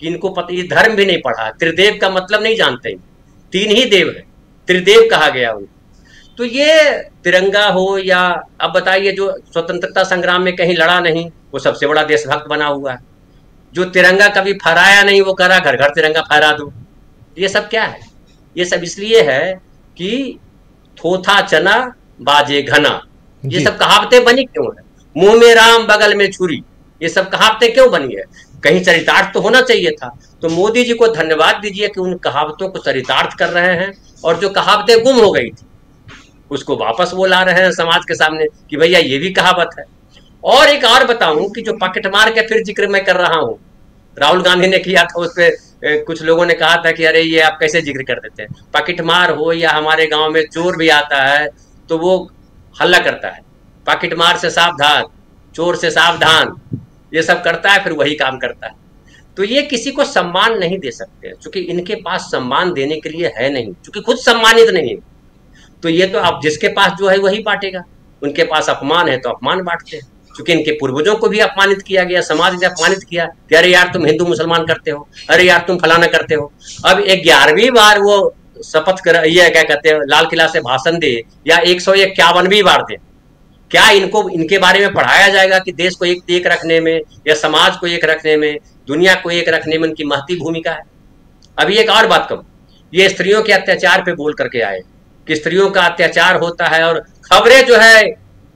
कि इनको पता, ये धर्म भी नहीं पढ़ा, त्रिदेव का मतलब नहीं जानते, 3 ही देव है, त्रिदेव कहा गया उनको। तो ये तिरंगा हो या अब बताइए जो स्वतंत्रता संग्राम में कहीं लड़ा नहीं, वो सबसे बड़ा देशभक्त बना हुआ है। जो तिरंगा कभी फहराया नहीं, वो कह रहा घर घर तिरंगा फहरा दो। ये सब क्या है? ये सब इसलिए है कि थोथा चना बाजे घना, ये सब कहावतें बनी क्यों है? मुंह में राम बगल में छुरी, ये सब कहावतें क्यों बनी है? कहीं चरितार्थ तो होना चाहिए था। तो मोदी जी को धन्यवाद दीजिए कि उन कहावतों को चरितार्थ कर रहे हैं, और जो कहावतें गुम हो गई थी उसको वापस वो ला रहे हैं समाज के सामने कि भैया ये भी कहावत है। और एक और बताऊं कि जो पॉकेट मार के फिर जिक्र मैं कर रहा हूं, राहुल गांधी ने किया था, उस पर कुछ लोगों ने कहा था कि अरे ये आप कैसे जिक्र कर देते हैं। पॉकेट मार हो या हमारे गांव में चोर भी आता है तो वो हल्ला करता है, पॉकेट मार से सावधान, चोर से सावधान, ये सब करता है, फिर वही काम करता है। तो ये किसी को सम्मान नहीं दे सकते, क्योंकि इनके पास सम्मान देने के लिए है नहीं, क्योंकि खुद सम्मानित नहीं है। तो ये तो अब जिसके पास जो है वही बांटेगा। उनके पास अपमान है तो अपमान बांटते हैं, क्योंकि इनके पूर्वजों को भी अपमानित किया गया, समाज ने अपमानित किया कि अरे यार तुम हिंदू मुसलमान करते हो, अरे यार तुम फलाना करते हो। अब 11वीं बार वो शपथ कर, ये क्या कहते हैं, लाल किला से भाषण दे या 151वीं बार दे, क्या इनको इनके बारे में पढ़ाया जाएगा कि देश को एक रखने में या समाज को एक रखने में, दुनिया को एक रखने में उनकी महती भूमिका है? अभी एक और बात कहूं, ये स्त्रियों के अत्याचार पे बोल करके आए कि स्त्रियों का अत्याचार होता है, और खबरें जो है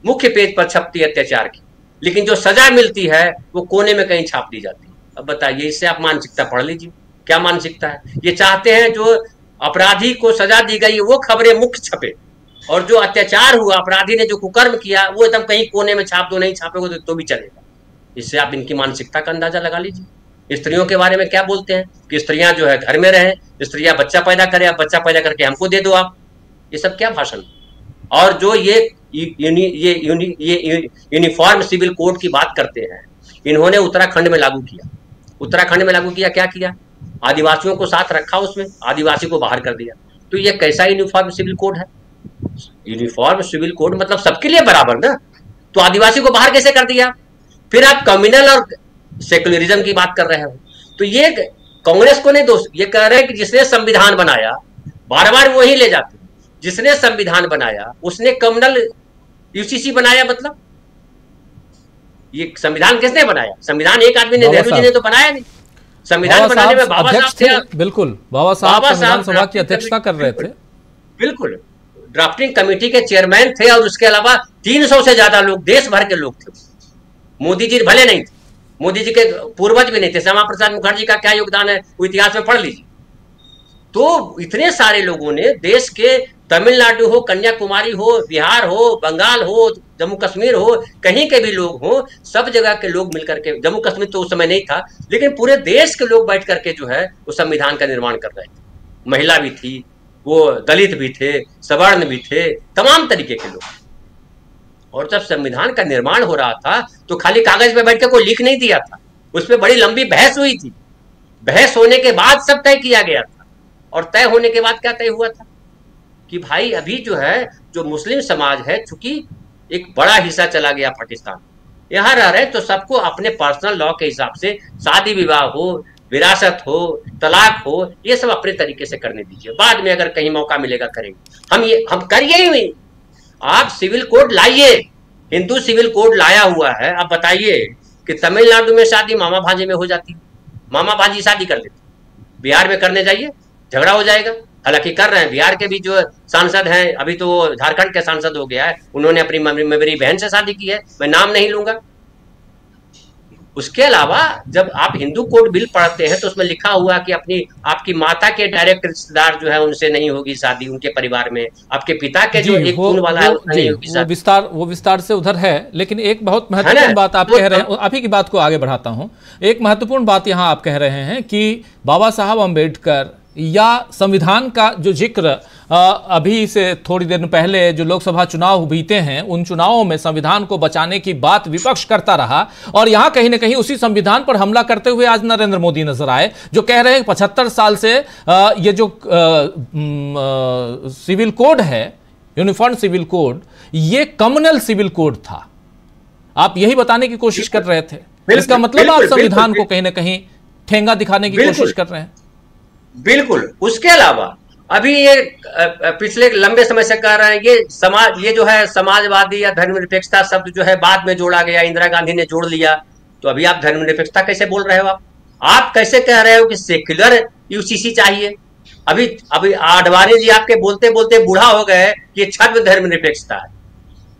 मुख्य पेज पर छपती है अत्याचार की, लेकिन जो सजा मिलती है वो कोने में कहीं छाप दी जाती है। अब बताइए, इससे आप मानसिकता पढ़ लीजिए, क्या मानसिकता है? ये चाहते हैं जो अपराधी को सजा दी गई वो खबरें मुख्य छपे, और जो अत्याचार हुआ, अपराधी ने जो कुकर्म किया, वो एकदम कहीं कोने में छाप दो, नहीं छापेगा तो भी चलेगा। इससे आप इनकी मानसिकता का अंदाजा लगा लीजिए। स्त्रियों के बारे में क्या बोलते हैं कि स्त्रियां जो है घर में रहें, स्त्रियां बच्चा पैदा करें, आप बच्चा पैदा करके हमको दे दो आप। ये सब क्या भाषण? और जो ये यूनिफॉर्म सिविल कोड की बात करते हैं, इन्होंने उत्तराखंड में लागू किया। उत्तराखंड में लागू किया, क्या किया? आदिवासियों को साथ रखा, उसमें आदिवासी को बाहर कर दिया। तो ये कैसा यूनिफॉर्म सिविल कोड है? यूनिफॉर्म सिविल कोड मतलब सबके लिए बराबर ना, तो आदिवासी को बाहर कैसे कर दिया? फिर आप कम्युनल और सेक्युलरिज्म की बात कर रहे हो। तो ये कांग्रेस को नहीं दोष, ये कह रहे हैं कि जिसने संविधान बनाया बार बार वही ले जाते हैं। जिसने संविधान बनाया उसने कम्युनल यूसीसी बनाया, मतलब ये संविधान किसने बनाया? संविधान एक आदमी ने, नेहरू जी ने तो बनाया नहीं। संविधान बनाने में बाबा साहब थे। बिल्कुल, बाबा साहब संविधान सभा की अध्यक्षता कर रहे थे। बिल्कुल, ड्राफ्टिंग कमेटी के चेयरमैन थे और उसके अलावा 300 से ज्यादा लोग, देश भर के लोग थे। मोदी जी भले नहीं थे, मोदी जी के पूर्वज भी नहीं थे। श्यामा प्रसाद मुखर्जी का क्या योगदान है वो इतिहास में पढ़ लीजिए। तो इतने सारे लोगों ने देश के, तमिलनाडु हो, कन्याकुमारी हो, बिहार हो, बंगाल हो, जम्मू कश्मीर हो, कहीं के भी लोग हो, सब जगह के लोग मिलकर के, जम्मू कश्मीर तो उस समय नहीं था, लेकिन पूरे देश के लोग बैठ करके जो है वो संविधान का निर्माण कर रहे थे। महिला भी थी, वो दलित भी थे, सवर्ण भी थे, तमाम तरीके के लोग। और जब संविधान का निर्माण हो रहा था तो खाली कागज पे बैठ के कोई लिख नहीं दिया था, उस पर बड़ी लंबी बहस हुई थी। बहस होने के बाद सब तय किया गया था। और तय होने के बाद क्या तय हुआ था कि भाई अभी जो है, जो मुस्लिम समाज है, चूंकि एक बड़ा हिस्सा चला गया पाकिस्तान, यहाँ रह रहे तो सबको अपने पर्सनल लॉ के हिसाब से शादी विवाह हो, विरासत हो, तलाक हो, ये सब अपने तरीके से करने दीजिए। बाद में अगर कहीं मौका मिलेगा करेंगे। हम करिए ही। आप सिविल कोड लाइए, हिंदू सिविल कोड लाया हुआ है। आप बताइए कि तमिलनाडु में शादी मामा भांजे में हो जाती है, मामा भांजी शादी कर देते, बिहार में करने जाइए झगड़ा हो जाएगा। हालांकि कर रहे हैं, बिहार के भी जो सांसद हैं, अभी तो झारखंड के सांसद हो गया है, उन्होंने अपनी मेरी बहन से शादी की है, मैं नाम नहीं लूंगा। उसके अलावा जब आप हिंदू कोड बिल पढ़ते हैं तो उसमें लिखा हुआ कि आपकी माता के डायरेक्ट रिश्तेदार जो है उनसे नहीं होगी शादी, उनके परिवार में आपके पिता के जो एक खून वाला है उससे नहीं होगी शादी। वो विस्तार से उधर है। लेकिन एक बहुत महत्वपूर्ण बात आप कह रहे हैं, आप ही की बात को आगे बढ़ाता हूं। एक महत्वपूर्ण बात यहां आप कह रहे हैं कि बाबा साहब अम्बेडकर या संविधान का जो जिक्र अभी से थोड़ी देर पहले जो लोकसभा चुनाव बीते हैं, उन चुनावों में संविधान को बचाने की बात विपक्ष करता रहा, और यहां कहीं ना कहीं उसी संविधान पर हमला करते हुए आज नरेंद्र मोदी नजर आए, जो कह रहे हैं 75 साल से ये जो सिविल कोड है, यूनिफॉर्म सिविल कोड, ये कम्युनल सिविल कोड था। आप यही बताने की कोशिश कर रहे थे। इसका मतलब आप संविधान को कहीं ना कहीं ठेंगा दिखाने की कोशिश कर रहे हैं। बिल्कुल। उसके अलावा अभी ये पिछले लंबे समय से कह रहे हैं ये जो है समाजवादी या धर्मनिरपेक्षता शब्द जो है बाद में जोड़ा गया, इंदिरा गांधी ने जोड़ लिया। तो अभी आप धर्मनिरपेक्षता कैसे बोल रहे हो? आप कैसे कह रहे हो कि सेक्युलर यूसीसी चाहिए? अभी आडवाणी जी आपके बोलते बोलते बूढ़ा हो गए कि छद्म धर्मनिरपेक्षता है,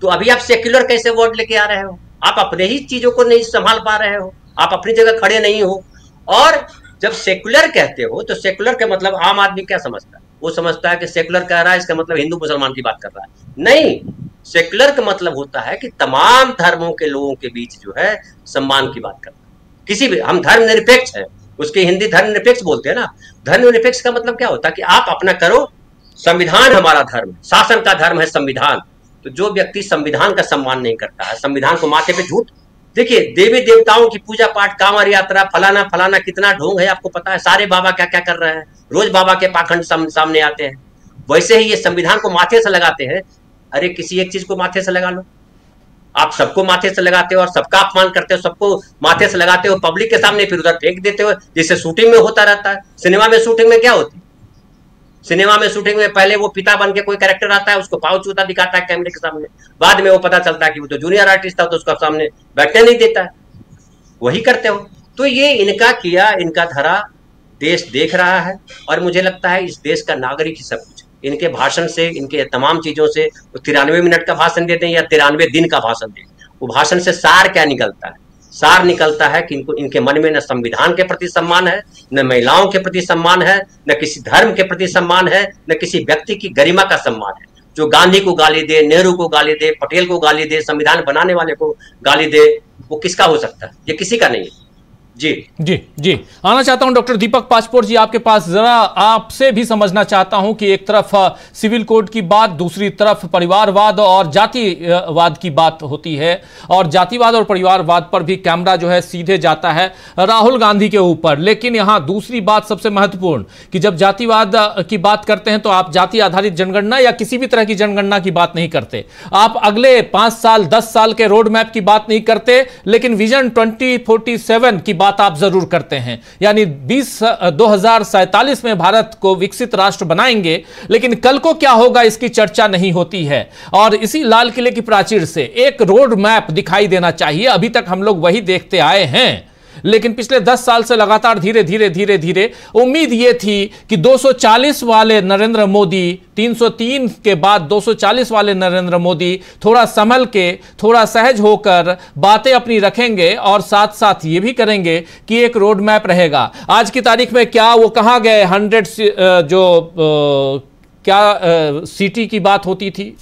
तो अभी आप सेक्युलर कैसे वर्ड लेके आ रहे हो? आप अपने ही चीजों को नहीं संभाल पा रहे हो, आप अपनी जगह खड़े नहीं हो। और जब सेकुलर कहते हो तो सेकुलर का मतलब आम आदमी क्या समझता है? वो समझता है कि सेकुलर कह रहा है इसका मतलब हिंदू मुसलमान की बात कर रहा है। नहीं, सेकुलर का मतलब होता है कि तमाम धर्मों के लोगों के बीच जो है सम्मान की बात करना। किसी भी, हम धर्मनिरपेक्ष है, उसकी हिंदी धर्मनिरपेक्ष बोलते हैं ना। धर्मनिरपेक्ष का मतलब क्या होता है कि आप अपना करो, संविधान हमारा धर्म, शासन का धर्म है संविधान। तो जो व्यक्ति संविधान का सम्मान नहीं करता है, संविधान को माथे पे झूठ, देखिए देवी देवताओं की पूजा पाठ, कांवड़ यात्रा, फलाना फलाना कितना ढोंग है आपको पता है। सारे बाबा क्या क्या कर रहे हैं, रोज बाबा के पाखंड सामने आते हैं। वैसे ही ये संविधान को माथे से लगाते हैं। अरे किसी एक चीज को माथे से लगा लो। आप सबको माथे से लगाते हो और सबका अपमान करते हो, सबको माथे से लगाते हो पब्लिक के सामने, फिर उधर फेंक देते हो, जिससे शूटिंग में होता रहता है। सिनेमा में शूटिंग में क्या होती है? सिनेमा में शूटिंग में पहले वो पिता बन के कोई कैरेक्टर आता है, उसको पाँव छूता दिखाता है कैमरे के सामने, बाद में वो पता चलता है कि वो तो जूनियर आर्टिस्ट था, तो उसका सामने बैठने नहीं देता है। वही करते हो। तो ये इनका किया, इनका धरा देश देख रहा है, और मुझे लगता है इस देश का नागरिक ही सब कुछ। इनके भाषण से, इनके तमाम चीजों से, 93 मिनट का भाषण देते हैं या 93 दिन का भाषण देते हैं, वो भाषण से सार क्या निकलता है? सार निकलता है कि इनके मन में न संविधान के प्रति सम्मान है, न महिलाओं के प्रति सम्मान है, न किसी धर्म के प्रति सम्मान है, न किसी व्यक्ति की गरिमा का सम्मान है। जो गांधी को गाली दे, नेहरू को गाली दे, पटेल को गाली दे, संविधान बनाने वाले को गाली दे, वो किसका हो सकता है? ये किसी का नहीं है। जी जी जी, आना चाहता हूं डॉक्टर दीपक पासपोर्ट जी आपके पास। जरा आपसे भी समझना चाहता हूं कि एक तरफ सिविल कोड की बात, दूसरी तरफ परिवारवाद और जातिवाद की बात होती है, और जातिवाद और परिवारवाद पर भी कैमरा जो है सीधे जाता है राहुल गांधी के ऊपर। लेकिन यहां दूसरी बात सबसे महत्वपूर्ण कि जब जातिवाद की बात करते हैं तो आप जाति आधारित जनगणना या किसी भी तरह की जनगणना की बात नहीं करते। आप अगले 5 साल 10 साल के रोड मैप की बात नहीं करते, लेकिन विजन 2047 की बात बात आप जरूर करते हैं, यानी 2047 में भारत को विकसित राष्ट्र बनाएंगे, लेकिन कल को क्या होगा इसकी चर्चा नहीं होती है। और इसी लाल किले की प्राचीर से एक रोड मैप दिखाई देना चाहिए। अभी तक हम लोग वही देखते आए हैं, लेकिन पिछले 10 साल से लगातार धीरे धीरे उम्मीद यह थी कि 240 वाले नरेंद्र मोदी, 303 के बाद 240 वाले नरेंद्र मोदी थोड़ा संभल के, थोड़ा सहज होकर बातें अपनी रखेंगे और साथ साथ ये भी करेंगे कि एक रोड मैप रहेगा। आज की तारीख में क्या वो कहां गए? 100 क्या सिटी की बात होती थी,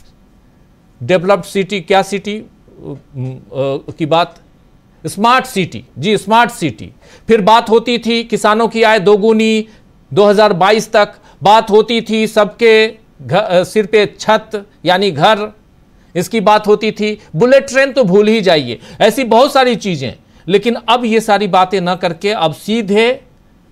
डेवलप्ड सिटी, क्या सिटी की बात, स्मार्ट सिटी, जी स्मार्ट सिटी। फिर बात होती थी किसानों की आय दोगुनी, 2022 तक बात होती थी सबके सिर पे छत यानी घर, इसकी बात होती थी। बुलेट ट्रेन तो भूल ही जाइए, ऐसी बहुत सारी चीजें। लेकिन अब ये सारी बातें ना करके अब सीधे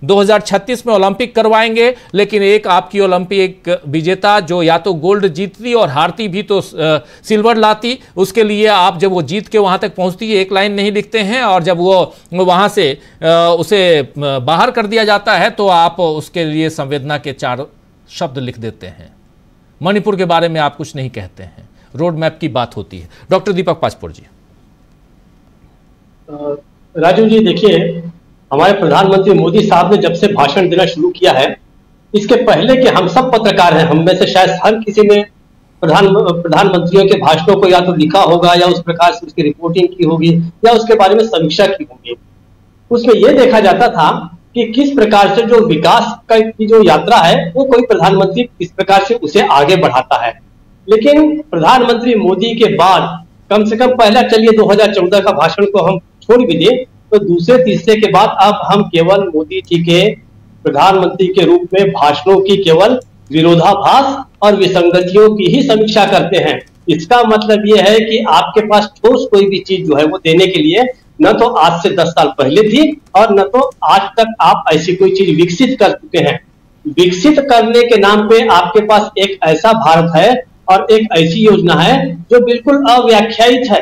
2036 में ओलंपिक करवाएंगे। लेकिन एक आपकी ओलंपिक विजेता जो या तो गोल्ड जीतती और हारती भी तो सिल्वर लाती, उसके लिए आप जब वो जीत के वहां तक पहुंचती है एक लाइन नहीं लिखते हैं, और जब वो वहां से उसे बाहर कर दिया जाता है तो आप उसके लिए संवेदना के 4 शब्द लिख देते हैं। मणिपुर के बारे में आप कुछ नहीं कहते हैं, रोड मैप की बात होती है। डॉक्टर दीपक पाचपुर जी। राजू जी, देखिए, हमारे प्रधानमंत्री मोदी साहब ने जब से भाषण देना शुरू किया है, इसके पहले के हम सब पत्रकार हैं, हम में से शायद हर किसी ने प्रधानमंत्रियों के भाषणों को या तो लिखा होगा या उस प्रकार से उसकी रिपोर्टिंग की होगी या उसके बारे में समीक्षा की होगी। उसमें यह देखा जाता था कि किस प्रकार से जो विकास की जो यात्रा है वो कोई प्रधानमंत्री किस प्रकार से उसे आगे बढ़ाता है। लेकिन प्रधानमंत्री मोदी के बाद कम से कम पहला, चलिए 2014 का भाषण को हम छोड़ भी दें, तो दूसरे तीसरे के बाद अब हम केवल मोदी जी के प्रधानमंत्री के रूप में भाषणों की केवल विरोधाभास और विसंगतियों की ही समीक्षा करते हैं। इसका मतलब यह है कि आपके पास ठोस कोई भी चीज जो है वो देने के लिए न तो आज से 10 साल पहले थी और न तो आज तक आप ऐसी कोई चीज विकसित कर चुके हैं। विकसित करने के नाम पे आपके पास एक ऐसा भारत है और एक ऐसी योजना है जो बिल्कुल अव्याख्यायित है,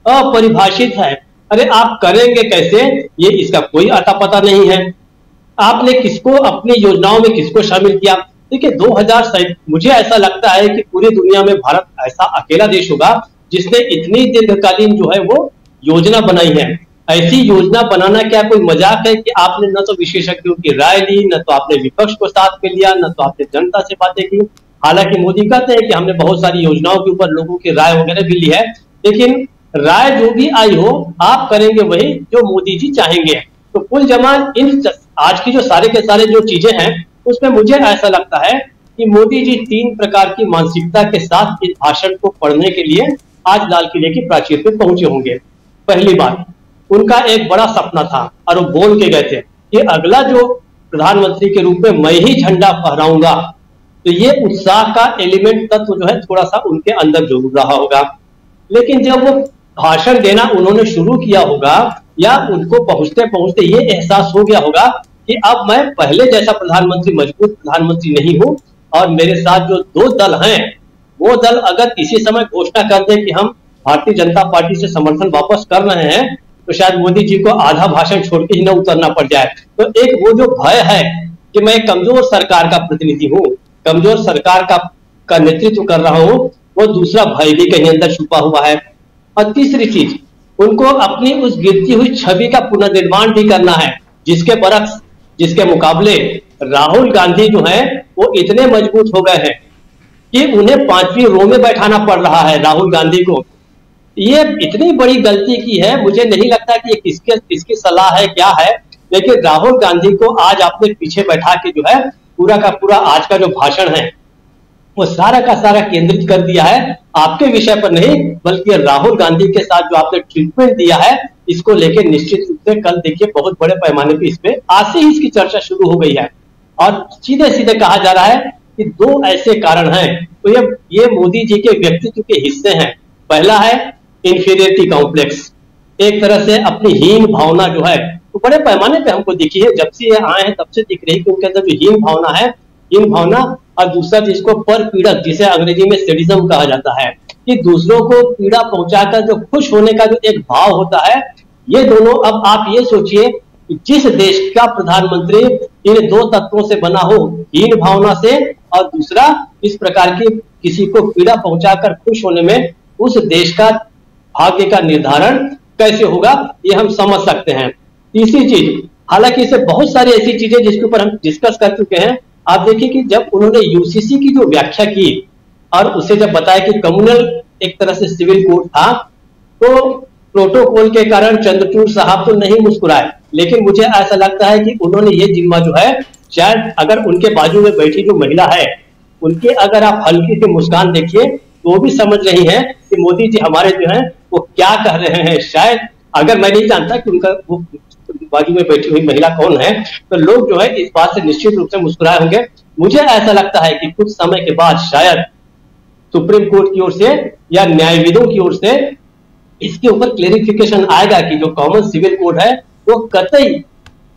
अपरिभाषित है। अरे आप करेंगे कैसे, ये इसका कोई अता पता नहीं है। आपने किसको अपनी योजनाओं में किसको शामिल किया? देखिए, 2000 मुझे ऐसा लगता है कि पूरी दुनिया में भारत ऐसा अकेला देश होगा जिसने इतनी दीर्घकालीन जो है वो योजना बनाई है। ऐसी योजना बनाना क्या कोई मजाक है कि आपने न तो विशेषज्ञों की राय ली, न तो आपने विपक्ष को साथ में लिया, न तो आपने जनता से बातें की। हालांकि मोदी कहते हैं कि हमने बहुत सारी योजनाओं के ऊपर लोगों की राय वगैरह भी ली है, लेकिन राय जो भी आई हो आप करेंगे वही जो मोदी जी चाहेंगे। तो कुल जमा इन आज की जो सारे के सारे जो चीजें हैं उसमें मुझे ऐसा लगता है कि मोदी जी 3 प्रकार की मानसिकता के साथ इस भाषण को पढ़ने के लिए आज लाल किले की प्राचीर पे पहुंचे होंगे। पहली बात, उनका एक बड़ा सपना था और वो बोल के गए थे कि अगला जो प्रधानमंत्री के रूप में मैं ही झंडा फहराऊंगा। तो ये उत्साह का एलिमेंट तत्व जो है थोड़ा सा उनके अंदर जरूर रहा होगा। लेकिन जब वो भाषण देना उन्होंने शुरू किया होगा या उनको पहुंचते पहुंचते ये एहसास हो गया होगा कि अब मैं पहले जैसा प्रधानमंत्री, मजबूत प्रधानमंत्री नहीं हूं और मेरे साथ जो 2 दल हैं वो दल अगर इसी समय घोषणा कर दे कि हम भारतीय जनता पार्टी से समर्थन वापस कर रहे हैं तो शायद मोदी जी को आधा भाषण छोड़ के ही न उतरना पड़ जाए। तो एक वो जो भय है कि मैं कमजोर सरकार का प्रतिनिधि हूँ, कमजोर सरकार का नेतृत्व कर रहा हूँ, वो दूसरा भय भी कहीं अंदर छुपा हुआ है। और तीसरी चीज, उनको अपनी उस गिरती हुई छवि का पुनर्निर्माण भी करना है, जिसके मुकाबले राहुल गांधी जो है वो इतने मजबूत हो गए हैं कि उन्हें 5वीं रो में बैठाना पड़ रहा है। राहुल गांधी को ये इतनी बड़ी गलती की है, मुझे नहीं लगता कि ये किसकी सलाह है क्या है, लेकिन राहुल गांधी को आज आपने पीछे बैठा के जो है पूरा का पूरा आज का जो भाषण है वो सारा का सारा केंद्रित कर दिया है आपके विषय पर नहीं, बल्कि राहुल गांधी के साथ जो आपने ट्रीटमेंट दिया है इसको लेकर निश्चित रूप से कल देखिए बहुत बड़े पैमाने पे इस पे आज से ही इसकी चर्चा शुरू हो गई है। और सीधे सीधे कहा जा रहा है कि 2 ऐसे कारण हैं, तो ये मोदी जी के व्यक्तित्व के हिस्से हैं। पहला है इंफीरियरिटी कॉम्प्लेक्स, एक तरह से अपनी हीन भावना जो है तो बड़े पैमाने पे हमको दिखी है, जब से ये आए हैं तब से दिख रही कि उनके अंदर जो हीन भावना है, हीन भावना, और दूसरा जिसको पर पीड़क, जिसे अंग्रेजी में सैडिज्म कहा जाता है, कि दूसरों को पीड़ा पहुंचाकर जो खुश होने का जो एक भाव होता है, ये दोनों अब आप ये सोचिए कि जिस देश का प्रधानमंत्री इन दो तत्वों से बना हो, हीन भावना से और दूसरा इस प्रकार की किसी को पीड़ा पहुंचाकर खुश होने में, उस देश का भाग्य का निर्धारण कैसे होगा ये हम समझ सकते हैं। तीसरी चीज, हालांकि इसे बहुत सारी ऐसी चीजें जिसके ऊपर हम डिस्कस कर चुके हैं। आप देखिए कि जब उन्होंने यूसीसी की जो व्याख्या की और उसे जब बताया कि कम्युनल एक तरह से सिविल कोड था, तो प्रोटोकॉल के कारण चंद्रचूड़ साहब तो नहीं मुस्कुराए, लेकिन मुझे ऐसा लगता है कि उन्होंने ये जिम्मा जो है, शायद अगर उनके बाजू में बैठी जो महिला है उनके अगर आप हल्की सी मुस्कान देखिए तो वो भी समझ रही हैं कि मोदी जी हमारे जो हैं वो क्या कह रहे हैं। शायद अगर मैं नहीं जानता कि उनका वो बाजू में बैठी हुई महिला कौन है, तो लोग जो है इस बात से निश्चित रूप से मुस्कुराए होंगे। मुझे ऐसा लगता है कि कुछ समय के बाद शायद सुप्रीम कोर्ट की ओर से या न्यायविदों की ओर से इसके ऊपर क्लेरिफिकेशन आएगा कि जो कॉमन सिविल कोड है वो कतई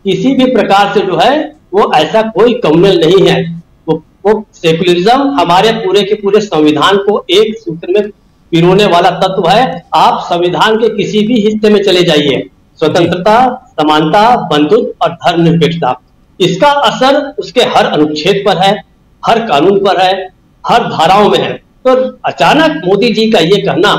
किसी भी प्रकार से जो है वो ऐसा कोई कम्युनल नहीं है। वो सेकुलरिज्म हमारे पूरे के पूरे संविधान को एक सूत्र में पिरोने वाला तत्व है। आप संविधान के किसी भी हिस्से में चले जाइए, स्वतंत्रता, समानता, बंधुत्व और धर्मनिरपेक्षता, इसका असर उसके हर अनुच्छेद पर है, हर कानून पर है, हर धाराओं में है। तो अचानक मोदी जी का ये कहना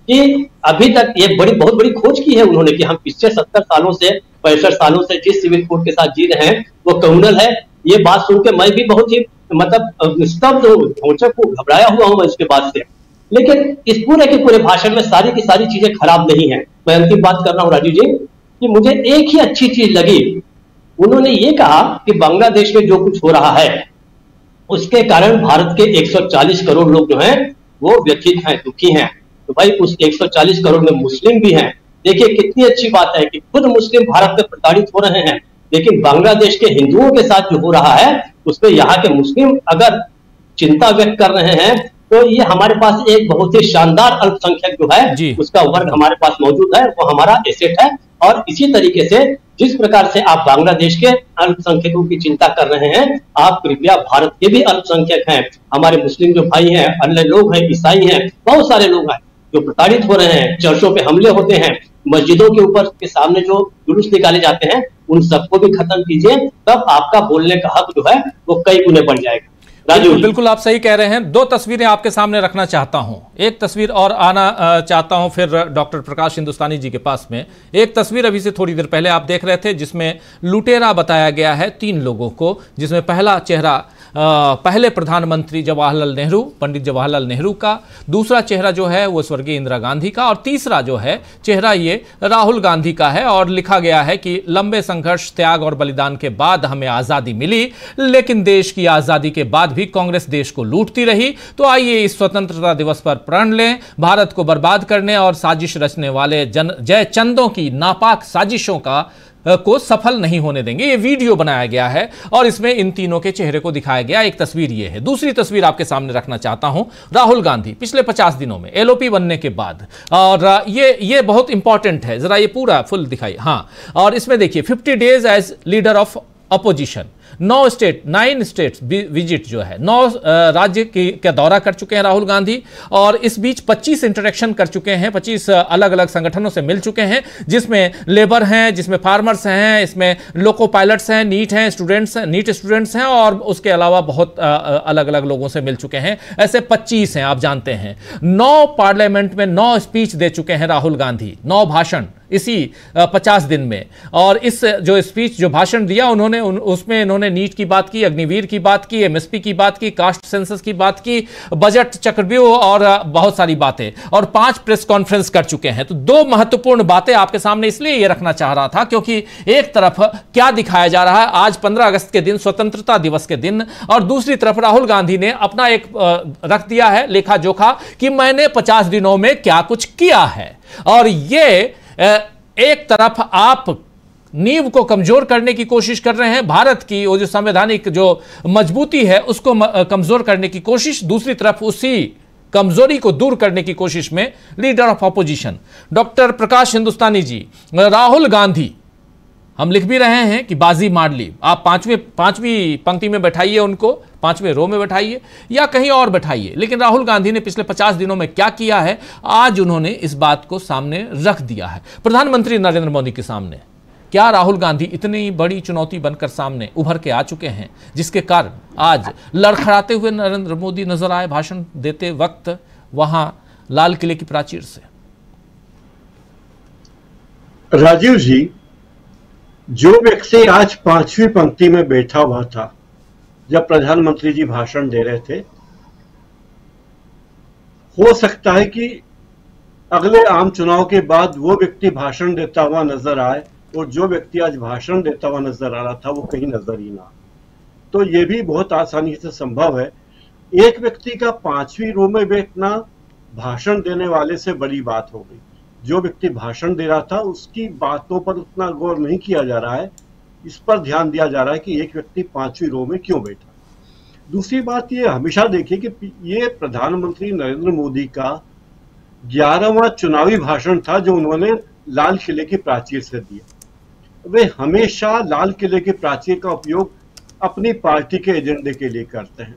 कि अभी तक ये बहुत बड़ी खोज की है उन्होंने कि हम पिछले 70 सालों से 65 सालों से जिस सिविल कोड के साथ जी रहे हैं वो कम्युनल है, ये बात सुन के मैं भी बहुत ही स्तब्ध हूँ, घबराया हुआ हूं मैं इसके बाद से। लेकिन इस पूरे के पूरे भाषण में सारी की सारी चीजें खराब नहीं है। मैं अंतिम बात कर रहा हूं राजीव जी कि मुझे एक ही अच्छी चीज लगी, उन्होंने ये कहा कि बांग्लादेश में जो कुछ हो रहा है उसके कारण भारत के 140 करोड़ लोग जो हैं वो व्यथित हैं, दुखी हैं। तो भाई उस 140 करोड़ में मुस्लिम भी हैं। देखिए कितनी अच्छी बात है कि खुद मुस्लिम भारत में प्रताड़ित हो रहे हैं, लेकिन बांग्लादेश के हिंदुओं के साथ जो हो रहा है उसमें यहाँ के मुस्लिम अगर चिंता व्यक्त कर रहे हैं तो ये हमारे पास एक बहुत ही शानदार अल्पसंख्यक जो है उसका वर्ग हमारे पास मौजूद है, वो हमारा एसेट है। और इसी तरीके से जिस प्रकार से आप बांग्लादेश के अल्पसंख्यकों की चिंता कर रहे हैं, आप कृपया भारत के भी अल्पसंख्यक हैं, हमारे मुस्लिम जो भाई हैं, अन्य लोग हैं, ईसाई हैं, बहुत सारे लोग हैं जो प्रताड़ित हो रहे हैं, चर्चों पे हमले होते हैं, मस्जिदों के ऊपर के सामने जो जुलूस निकाले जाते हैं, उन सबको भी खत्म कीजिए, तब आपका बोलने का हक जो है वो कई गुने बढ़ जाएगा। बिल्कुल आप सही कह रहे हैं। दो तस्वीरें आपके सामने रखना चाहता हूं, एक तस्वीर और आना चाहता हूं फिर डॉक्टर प्रकाश हिंदुस्तानी जी के पास में। एक तस्वीर अभी से थोड़ी देर पहले आप देख रहे थे जिसमें लुटेरा बताया गया है 3 लोगों को, जिसमें पहला चेहरा पहले प्रधानमंत्री जवाहरलाल नेहरू, पंडित जवाहरलाल नेहरू का, दूसरा चेहरा जो है वो स्वर्गीय इंदिरा गांधी का, और तीसरा जो है चेहरा ये राहुल गांधी का है। और लिखा गया है कि लंबे संघर्ष, त्याग और बलिदान के बाद हमें आजादी मिली, लेकिन देश की आजादी के बाद भी कांग्रेस देश को लूटती रही। तो आइए इस स्वतंत्रता दिवस पर प्रण लें, भारत को बर्बाद करने और साजिश रचने वाले जयचंदों की नापाक साजिशों को सफल नहीं होने देंगे। ये वीडियो बनाया गया है और इसमें इन तीनों के चेहरे को दिखाया गया। एक तस्वीर ये है। दूसरी तस्वीर आपके सामने रखना चाहता हूं, राहुल गांधी पिछले 50 दिनों में एलओपी बनने के बाद, और ये बहुत इंपॉर्टेंट है, जरा ये पूरा फुल दिखाइए। हाँ, और इसमें देखिए 50 days as leader of opposition, 9 states visit जो है, 9 राज्य का दौरा कर चुके हैं राहुल गांधी, और इस बीच 25 इंटरेक्शन कर चुके हैं, 25 अलग अलग संगठनों से मिल चुके हैं, जिसमें लेबर हैं, जिसमें फार्मर्स हैं, इसमें लोको पायलट्स हैं, नीट स्टूडेंट्स हैं, और उसके अलावा बहुत अलग अलग लोगों से मिल चुके हैं। ऐसे 25 हैं, आप जानते हैं। 9 पार्लियामेंट में 9 स्पीच दे चुके हैं राहुल गांधी, 9 भाषण इसी 50 दिन में। और इस जो स्पीच, जो भाषण दिया उन्होंने, उसमें इन्होंने नीट की बात की, अग्निवीर की बात की, एमएसपी की बात की, कास्ट सेंसस की बात की, बजट चक्रव्यूह और बहुत सारी बातें, और 5 प्रेस कॉन्फ्रेंस कर चुके हैं। तो 2 महत्वपूर्ण बातें आपके सामने इसलिए ये रखना चाह रहा था क्योंकि एक तरफ क्या दिखाया जा रहा है आज 15 अगस्त के दिन, स्वतंत्रता दिवस के दिन, और दूसरी तरफ राहुल गांधी ने अपना एक रख दिया है लेखा जोखा कि मैंने 50 दिनों में क्या कुछ किया है। और ये एक तरफ आप नींव को कमजोर करने की कोशिश कर रहे हैं, भारत की वो जो संवैधानिक जो मजबूती है उसको कमजोर करने की कोशिश, दूसरी तरफ उसी कमजोरी को दूर करने की कोशिश में लीडर ऑफ अपोजिशन डॉक्टर प्रकाश हिंदुस्तानी जी, राहुल गांधी, हम लिख भी रहे हैं कि बाजी मार ली। आप पांचवी पंक्ति में बैठाइए उनको, 5वें रो में बैठाइए या कहीं और बैठाइए, लेकिन राहुल गांधी ने पिछले 50 दिनों में क्या किया है आज उन्होंने इस बात को सामने रख दिया है प्रधानमंत्री नरेंद्र मोदी के सामने। क्या राहुल गांधी इतनी बड़ी चुनौती बनकर सामने उभर के आ चुके हैं जिसके कारण आज लड़खड़ाते हुए नरेंद्र मोदी नजर आए भाषण देते वक्त वहां लाल किले की प्राचीर से? राजीव जी, जो व्यक्ति आज पांचवी पंक्ति में बैठा हुआ था जब प्रधानमंत्री जी भाषण दे रहे थे, हो सकता है कि अगले आम चुनाव के बाद वो व्यक्ति भाषण देता हुआ नजर आए और जो व्यक्ति आज भाषण देता हुआ नजर आ रहा था वो कहीं नजर ही ना। तो ये भी बहुत आसानी से संभव है। एक व्यक्ति का पांचवी रो में बैठना भाषण देने वाले से बड़ी बात हो गई। जो व्यक्ति भाषण दे रहा था उसकी बातों पर उतना गौर नहीं किया जा रहा है, इस पर ध्यान दिया जा रहा है कि एक व्यक्ति पांचवी रो में क्यों बैठा। दूसरी बात ये हमेशा देखिए कि ये प्रधानमंत्री नरेंद्र मोदी का 11वां चुनावी भाषण था जो उन्होंने लाल किले की प्राचीर से दिया। वे हमेशा लाल किले की प्राचीर का उपयोग अपनी पार्टी के एजेंडे के लिए करते हैं।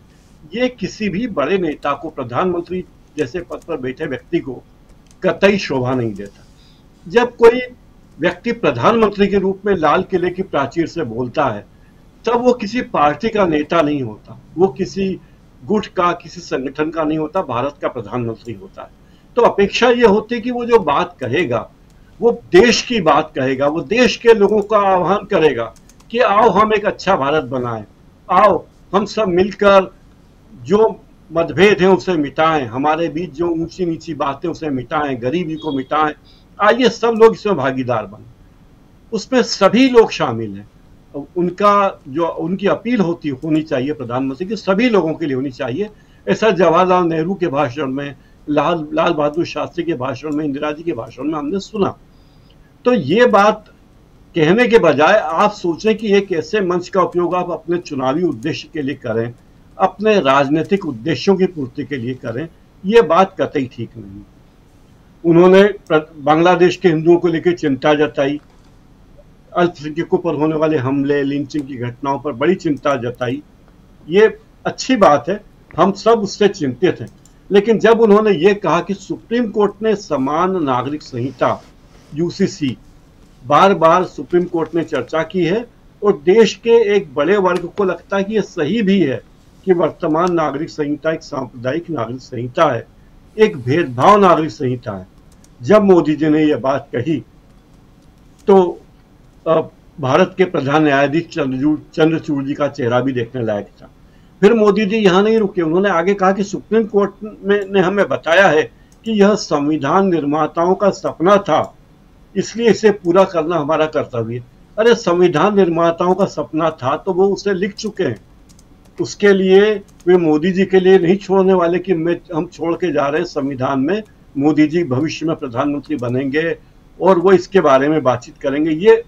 ये किसी भी बड़े नेता को, प्रधानमंत्री जैसे पद पर बैठे व्यक्ति को कतई शोभा नहीं देता। जब कोई व्यक्ति प्रधानमंत्री के रूप में लाल किले की प्राचीर से बोलता है तब वो किसी पार्टी का नेता नहीं होता, वो किसी गुट का, किसी संगठन का नहीं होता, भारत का प्रधानमंत्री होता है। तो अपेक्षा ये होती है कि वो जो बात कहेगा वो देश की बात कहेगा, वो देश के लोगों का आह्वान करेगा कि आओ हम एक अच्छा भारत बनाएं, आओ हम सब मिलकर जो मतभेद हैं उसे मिटाएं, हमारे बीच जो ऊंची नीची बातें उसे मिटाएं, गरीबी को मिटाएं, आइए सब लोग इसमें भागीदार बने। उसमें सभी लोग शामिल हैं। उनका जो उनकी अपील होनी चाहिए प्रधानमंत्री की, सभी लोगों के लिए होनी चाहिए। ऐसा जवाहरलाल नेहरू के भाषण में, लाल बहादुर शास्त्री के भाषण में, इंदिरा जी के भाषण में हमने सुना। तो ये बात कहने के बजाय आप सोचें कि एक ऐसे मंच का उपयोग आप अपने चुनावी उद्देश्य के लिए करें, अपने राजनीतिक उद्देश्यों की पूर्ति के लिए करें, ये बात कतई ठीक नहीं। उन्होंने बांग्लादेश के हिंदुओं को लेकर चिंता जताई, अल्पसंख्यकों पर होने वाले हमले, लिंचिंग की घटनाओं पर बड़ी चिंता जताई। ये अच्छी बात है, हम सब उससे चिंतित हैं। लेकिन जब उन्होंने ये कहा कि सुप्रीम कोर्ट ने समान नागरिक संहिता यूसीसी बार बार सुप्रीम कोर्ट ने चर्चा की है और देश के एक बड़े वर्ग को लगता है कि ये सही भी है कि वर्तमान नागरिक संहिता एक सांप्रदायिक नागरिक संहिता है, एक भेदभाव नागरिक संहिता है। जब मोदी जी ने यह बात कही तो भारत के प्रधान न्यायाधीश चंद्रचूड़ जी का चेहरा भी देखने लायक था। फिर मोदी जी यहाँ नहीं रुके, उन्होंने आगे कहा कि सुप्रीम कोर्ट ने हमें बताया है कि यह संविधान निर्माताओं का सपना था, इसलिए इसे पूरा करना हमारा कर्तव्य है। अरे संविधान निर्माताओं का सपना था तो वो उसे लिख चुके हैं, उसके लिए वे मोदी जी के लिए नहीं छोड़ने वाले कि हम छोड़ के जा रहे हैं संविधान में, मोदी जी भविष्य में प्रधानमंत्री बनेंगे और वो इसके बारे में बातचीत करेंगे। ये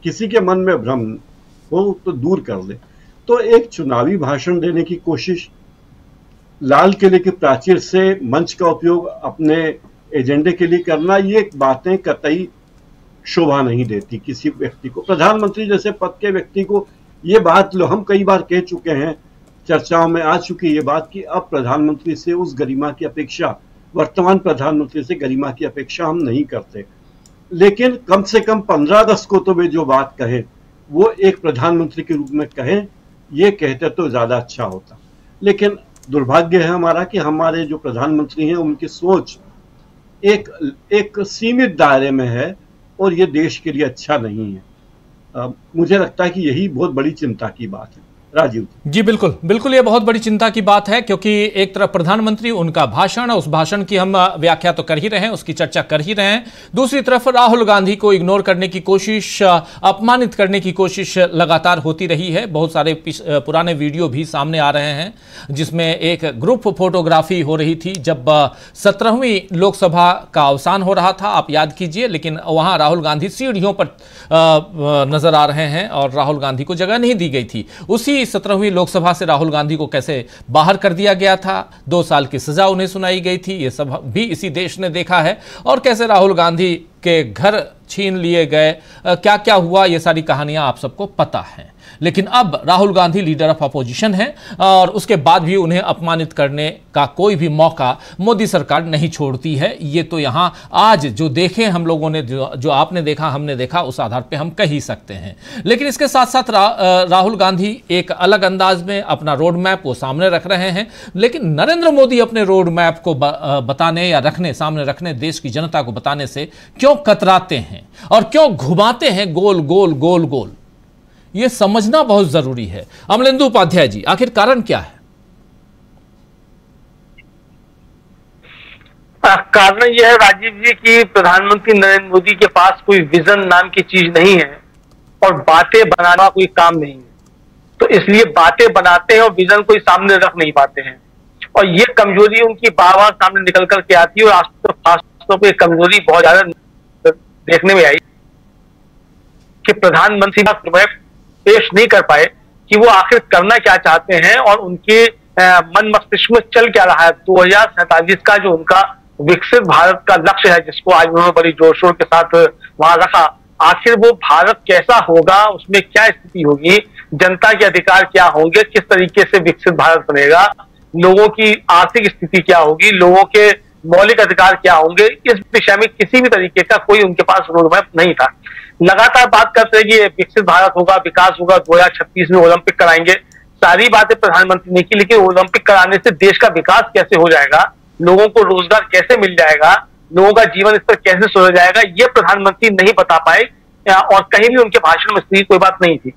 किसी के मन में भ्रम हो तो दूर कर ले। तो एक चुनावी भाषण देने की कोशिश, लाल किले की प्राचीर से मंच का उपयोग अपने एजेंडे के लिए करना, ये बातें कतई शोभा नहीं देती किसी व्यक्ति को। प्रधानमंत्री जैसे पद के व्यक्ति को ये बात हम कई बार कह चुके हैं, चर्चाओं में आ चुकी ये बात कि अब प्रधानमंत्री से उस गरिमा की अपेक्षा, वर्तमान प्रधानमंत्री से गरिमा की अपेक्षा हम नहीं करते। लेकिन कम से कम 15 अगस्त को तो वे जो बात कहे वो एक प्रधानमंत्री के रूप में कहें, ये कहते तो ज्यादा अच्छा होता। लेकिन दुर्भाग्य है हमारा कि हमारे जो प्रधानमंत्री हैं उनकी सोच एक सीमित दायरे में है और ये देश के लिए अच्छा नहीं है। मुझे लगता है कि यही बहुत बड़ी चिंता की बात है। राजीव जी बिल्कुल बिल्कुल, ये बहुत बड़ी चिंता की बात है क्योंकि एक तरफ प्रधानमंत्री, उनका भाषण, उस भाषण की हम व्याख्या तो कर ही रहे हैं, उसकी चर्चा कर ही रहे हैं। दूसरी तरफ राहुल गांधी को इग्नोर करने की कोशिश, अपमानित करने की कोशिश लगातार होती रही है। बहुत सारे पुराने वीडियो भी सामने आ रहे हैं जिसमें एक ग्रुप फोटोग्राफी हो रही थी जब 17वीं लोकसभा का अवसान हो रहा था, आप याद कीजिए। लेकिन वहां राहुल गांधी सीढ़ियों पर नजर आ रहे हैं और राहुल गांधी को जगह नहीं दी गई थी। उसी 17वीं लोकसभा से राहुल गांधी को कैसे बाहर कर दिया गया था, 2 साल की सजा उन्हें सुनाई गई थी, ये सब भी इसी देश ने देखा है। और कैसे राहुल गांधी के घर छीन लिए गए, क्या क्या हुआ, ये सारी कहानियां आप सबको पता है। लेकिन अब Rahul Gandhi leader of opposition हैं और उसके बाद भी उन्हें अपमानित करने का कोई भी मौका मोदी सरकार नहीं छोड़ती है। ये तो यहाँ आज जो देखे हम लोगों ने, जो आपने देखा हमने देखा, उस आधार पे हम कह ही सकते हैं। लेकिन इसके साथ साथ राहुल गांधी एक अलग अंदाज में अपना रोड मैप वो सामने रख रहे हैं, लेकिन नरेंद्र मोदी अपने रोड मैप को बताने या सामने रखने, देश की जनता को बताने से क्यों कतराते हैं और क्यों घुमाते हैं गोल गोल गोल गोल, यह समझना बहुत जरूरी है। अमलेंदु उपाध्याय जी, आखिर कारण क्या है? कारण यह है राजीव जी कि प्रधानमंत्री नरेंद्र मोदी के पास कोई विजन नाम की चीज नहीं है और बातें बनाना कोई काम नहीं है। तो इसलिए बातें बनाते हैं और विजन कोई सामने रख नहीं पाते हैं, और ये कमजोरी उनकी बार बार सामने निकल करके आती है। और आज तो खासतौर पर कमजोरी बहुत ज्यादा देखने में आई कि प्रधानमंत्री पेश नहीं कर पाए कि वो आखिर करना क्या चाहते हैं और उनके मन मस्तिष्क में चल क्या रहा है। 2047 का जो उनका विकसित भारत का लक्ष्य है, जिसको आज उन्होंने बड़ी जोर शोर के साथ वहां रखा, आखिर वो भारत कैसा होगा, उसमें क्या स्थिति होगी, जनता के अधिकार क्या होंगे, किस तरीके से विकसित भारत बनेगा, लोगों की आर्थिक स्थिति क्या होगी, लोगों के मौलिक अधिकार क्या होंगे, इस विषय में किसी भी तरीके का कोई उनके पास रोड मैप नहीं था। लगातार बात करते हैं कि विकसित भारत होगा, विकास होगा, 2036 में ओलंपिक कराएंगे, सारी बातें प्रधानमंत्री ने की, लेकिन ओलंपिक कराने से देश का विकास कैसे हो जाएगा, लोगों को रोजगार कैसे मिल जाएगा, लोगों का जीवन स्तर कैसे सुधर जाएगा, ये प्रधानमंत्री नहीं बता पाए और कहीं भी उनके भाषण में इसकी कोई बात नहीं थी।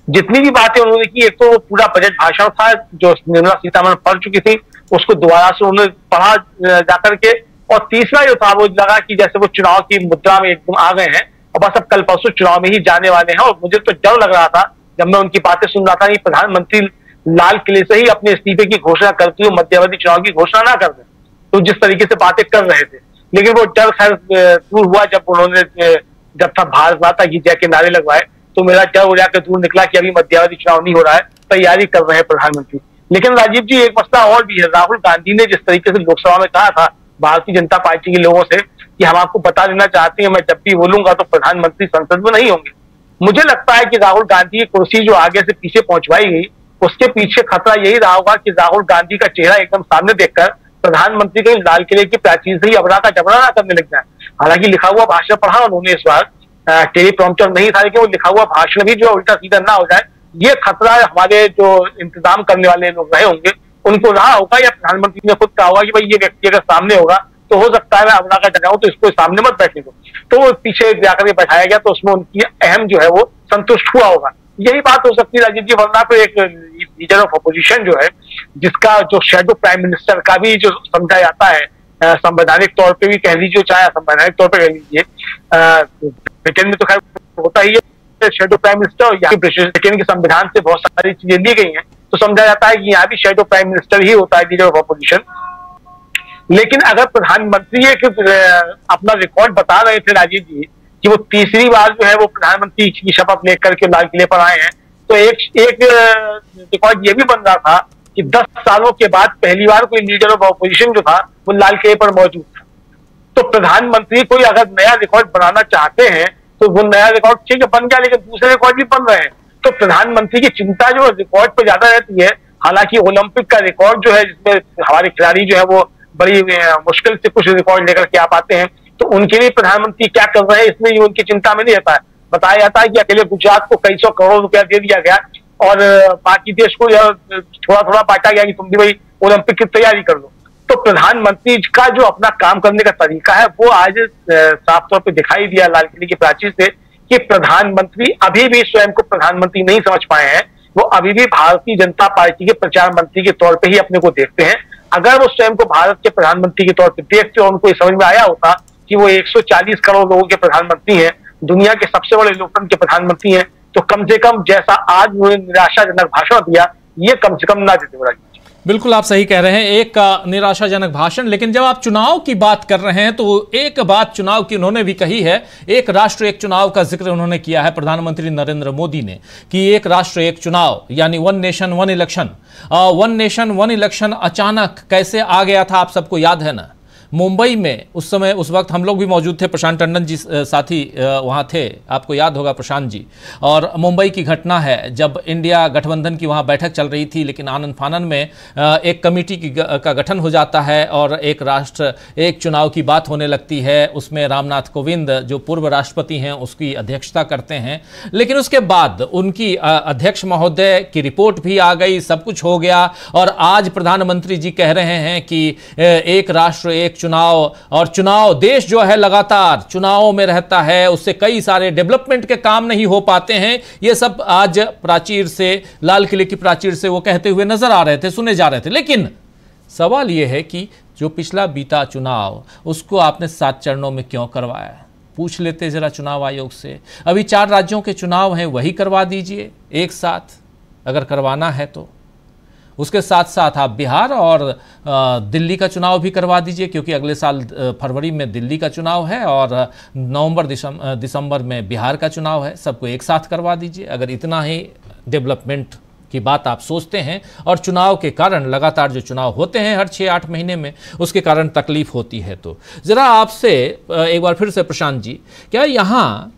जितनी भी बातें उन्होंने की, एक तो पूरा बजट भाषण था जो निर्मला सीतारमण पढ़ चुकी थी, उसको दोबारा से उन्होंने पढ़ा जाकर के, और तीसरा जो था वो लगा कि जैसे वो चुनाव की मुद्रा में एकदम आ गए हैं और बस अब कल परसों चुनाव में ही जाने वाले हैं। और मुझे तो डर लग रहा था जब मैं उनकी बातें सुन रहा था कि प्रधानमंत्री लाल किले से ही अपने इस्तीफे की घोषणा करते हुए मध्यावधि चुनाव की घोषणा ना कर दें, तो जिस तरीके से बातें कर रहे थे। लेकिन वो डर खैर दूर हुआ जब उन्होंने जब था भारत माता की जय के नारे लगवाए, तो मेरा डर हो जाकर दूर निकला कि अभी मध्यावधि चुनाव नहीं हो रहा है, तैयारी कर रहे हैं प्रधानमंत्री। लेकिन राजीव जी एक मसला और भी है। राहुल गांधी ने जिस तरीके से लोकसभा में कहा था भारतीय जनता पार्टी के लोगों से कि हम आपको बता देना चाहते हैं, मैं जब भी बोलूंगा तो प्रधानमंत्री संसद में नहीं होंगे। मुझे लगता है कि राहुल गांधी की कुर्सी जो आगे से पीछे पहुंचवाई गई, उसके पीछे खतरा यही रहा होगा कि राहुल गांधी का चेहरा एकदम सामने देखकर प्रधानमंत्री कहीं लाल किले की प्राचीर से ही अबड़ा का जबड़ा ना करने लग जाए। हालांकि लिखा हुआ भाषण पढ़ा उन्होंने इस बार, टेलीप्रॉम्प्टर नहीं था, लेकिन वो लिखा हुआ भाषण भी जो उल्टा सीधा ना हो जाए, ये खतरा हमारे जो इंतजाम करने वाले लोग रहे होंगे उनको रहा होगा, या प्रधानमंत्री ने खुद कहा होगा कि भाई ये व्यक्ति अगर सामने होगा तो हो सकता है मैं अबड़ा का जगाऊं, तो इसको सामने मत बैठने दो। तो वो पीछे जाकर के बैठाया गया, तो उसमें उनकी अहम जो है वो संतुष्ट हुआ होगा। यही बात हो सकती है राजीव जी, वरना तो एक लीडर ऑफ अपोजिशन जो है, जिसका जो शेडो प्राइम मिनिस्टर का भी जो समझा जाता है, संवैधानिक तौर पे भी कह लीजिए, चाहे असंवैधानिक तौर पे कह लीजिए, ब्रिटेन में तो खैर होता ही है शेडो प्राइम मिनिस्टर, और यहाँ ब्रिटेन के संविधान से बहुत सारी चीजें ली गई हैं, तो समझा जाता है कि यहाँ भी शेडो प्राइम मिनिस्टर ही होता है लीडर ऑफ अपोजिशन। लेकिन अगर प्रधानमंत्री एक अपना रिकॉर्ड बता रहे थे राजीव जी कि वो तीसरी बार जो है वो प्रधानमंत्री की शपथ लेकर के लाल किले पर आए हैं, तो एक रिकॉर्ड ये भी बन रहा था कि 10 सालों के बाद पहली बार कोई लीडर ऑफ अपोजिशन जो था वो लाल किले पर मौजूद था। तो प्रधानमंत्री कोई अगर नया रिकॉर्ड बनाना चाहते हैं तो वो नया रिकॉर्ड ठीक है बन गया, लेकिन दूसरे रिकॉर्ड भी बन रहे हैं। तो प्रधानमंत्री की चिंता जो रिकॉर्ड पर ज्यादा रहती है। हालांकि ओलंपिक का रिकॉर्ड जो है, जिसमें हमारे खिलाड़ी जो है वो बड़ी मुश्किल से कुछ रिकॉर्ड लेकर के आ पाते हैं, तो उनके लिए प्रधानमंत्री क्या कर रहे हैं इसमें ये उनकी चिंता में नहीं रहता है। बताया जाता है कि अकेले गुजरात को कई सौ करोड़ रुपया दे दिया गया और बाकी देश को थोड़ा थोड़ा बांटा गया कि तुम भी भाई ओलंपिक की तैयारी कर लो। तो प्रधानमंत्री का जो अपना काम करने का तरीका है वो आज साफ तौर पर दिखाई दिया लाल किले की प्राचीर से, कि प्रधानमंत्री अभी भी स्वयं को प्रधानमंत्री नहीं समझ पाए हैं। वो अभी भी भारतीय जनता पार्टी के प्रचार मंत्री के तौर पे ही अपने को देखते हैं। अगर वो स्वयं को भारत के प्रधानमंत्री के तौर पे देखते और उनको समझ में आया होता कि वो 140 करोड़ लोगों के प्रधानमंत्री हैं, दुनिया के सबसे बड़े लोकतंत्र के प्रधानमंत्री हैं, तो कम से कम जैसा आज उन्होंने निराशाजनक भाषण दिया, ये कम से कम ना देते। बिल्कुल आप सही कह रहे हैं, एक निराशाजनक भाषण। लेकिन जब आप चुनाव की बात कर रहे हैं तो एक बात चुनाव की उन्होंने भी कही है, एक राष्ट्र एक चुनाव का जिक्र उन्होंने किया है प्रधानमंत्री नरेंद्र मोदी ने, कि एक राष्ट्र एक चुनाव यानी one nation one election. One nation one election अचानक कैसे आ गया था आप सबको याद है ना। मुंबई में उस समय, उस वक्त हम लोग भी मौजूद थे, प्रशांत टंडन जी साथी वहाँ थे, आपको याद होगा प्रशांत जी। और मुंबई की घटना है जब इंडिया गठबंधन की वहाँ बैठक चल रही थी, लेकिन आनंद फानन में एक कमेटी का गठन हो जाता है और एक राष्ट्र एक चुनाव की बात होने लगती है। उसमें रामनाथ कोविंद जो पूर्व राष्ट्रपति हैं उसकी अध्यक्षता करते हैं, लेकिन उसके बाद उनकी अध्यक्ष महोदय की रिपोर्ट भी आ गई, सब कुछ हो गया। और आज प्रधानमंत्री जी कह रहे हैं कि एक राष्ट्र एक चुनाव, और चुनाव, देश जो है लगातार चुनावों में रहता है, उससे कई सारे डेवलपमेंट के काम नहीं हो पाते हैं। ये सब आज प्राचीर से, लाल किले की प्राचीर से वो कहते हुए नजर आ रहे थे, सुने जा रहे थे। लेकिन सवाल यह है कि जो पिछला बीता चुनाव, उसको आपने 7 चरणों में क्यों करवाया? पूछ लेते जरा चुनाव आयोग से। अभी 4 राज्यों के चुनाव हैं, वही करवा दीजिए एक साथ, अगर करवाना है तो। उसके साथ साथ आप बिहार और दिल्ली का चुनाव भी करवा दीजिए, क्योंकि अगले साल फरवरी में दिल्ली का चुनाव है और नवंबर दिसंबर में बिहार का चुनाव है। सबको एक साथ करवा दीजिए, अगर इतना ही डेवलपमेंट की बात आप सोचते हैं। और चुनाव के कारण, लगातार जो चुनाव होते हैं हर 6-8 महीने में, उसके कारण तकलीफ होती है। तो ज़रा आपसे एक बार फिर से प्रशांत जी, क्या यहाँ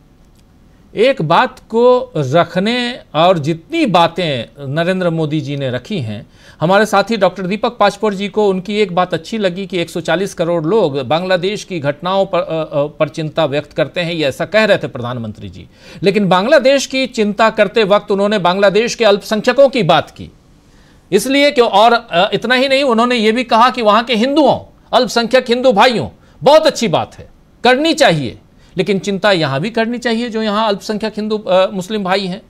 एक बात को रखने, और जितनी बातें नरेंद्र मोदी जी ने रखी हैं, हमारे साथी डॉक्टर दीपक पाचपोर जी को उनकी एक बात अच्छी लगी कि 140 करोड़ लोग बांग्लादेश की घटनाओं पर चिंता व्यक्त करते हैं, ये ऐसा कह रहे थे प्रधानमंत्री जी। लेकिन बांग्लादेश की चिंता करते वक्त उन्होंने बांग्लादेश के अल्पसंख्यकों की बात की, इसलिए कि, और इतना ही नहीं, उन्होंने ये भी कहा कि वहाँ के हिंदुओं, अल्पसंख्यक हिंदू भाइयों, बहुत अच्छी बात है, करनी चाहिए, लेकिन चिंता यहां भी करनी चाहिए जो यहां अल्पसंख्यक हिंदू मुस्लिम भाई हैं,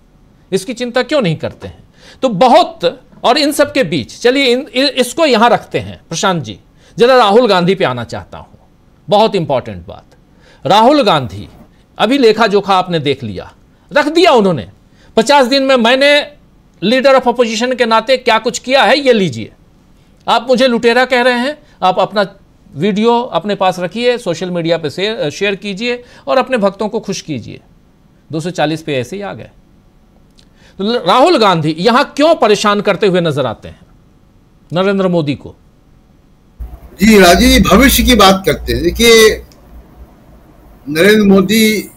इसकी चिंता क्यों नहीं करते हैं? तो बहुत, और इन सब के बीच चलिए इसको यहां रखते हैं। प्रशांत जी, जरा राहुल गांधी पे आना चाहता हूं, बहुत इंपॉर्टेंट बात। राहुल गांधी, अभी लेखा जोखा आपने देख लिया, रख दिया उन्होंने। 50 दिन में मैंने लीडर ऑफ अपोजिशन के नाते क्या कुछ किया है, ये लीजिए। आप मुझे लुटेरा कह रहे हैं, आप अपना वीडियो अपने पास रखिए, सोशल मीडिया पे शेयर कीजिए और अपने भक्तों को खुश कीजिए। 240 पे ऐसे ही आ गए। तो राहुल गांधी यहां क्यों परेशान करते हुए नजर आते हैं नरेंद्र मोदी को? जी राजीव जी, भविष्य की बात करते हैं। देखिए, नरेंद्र मोदी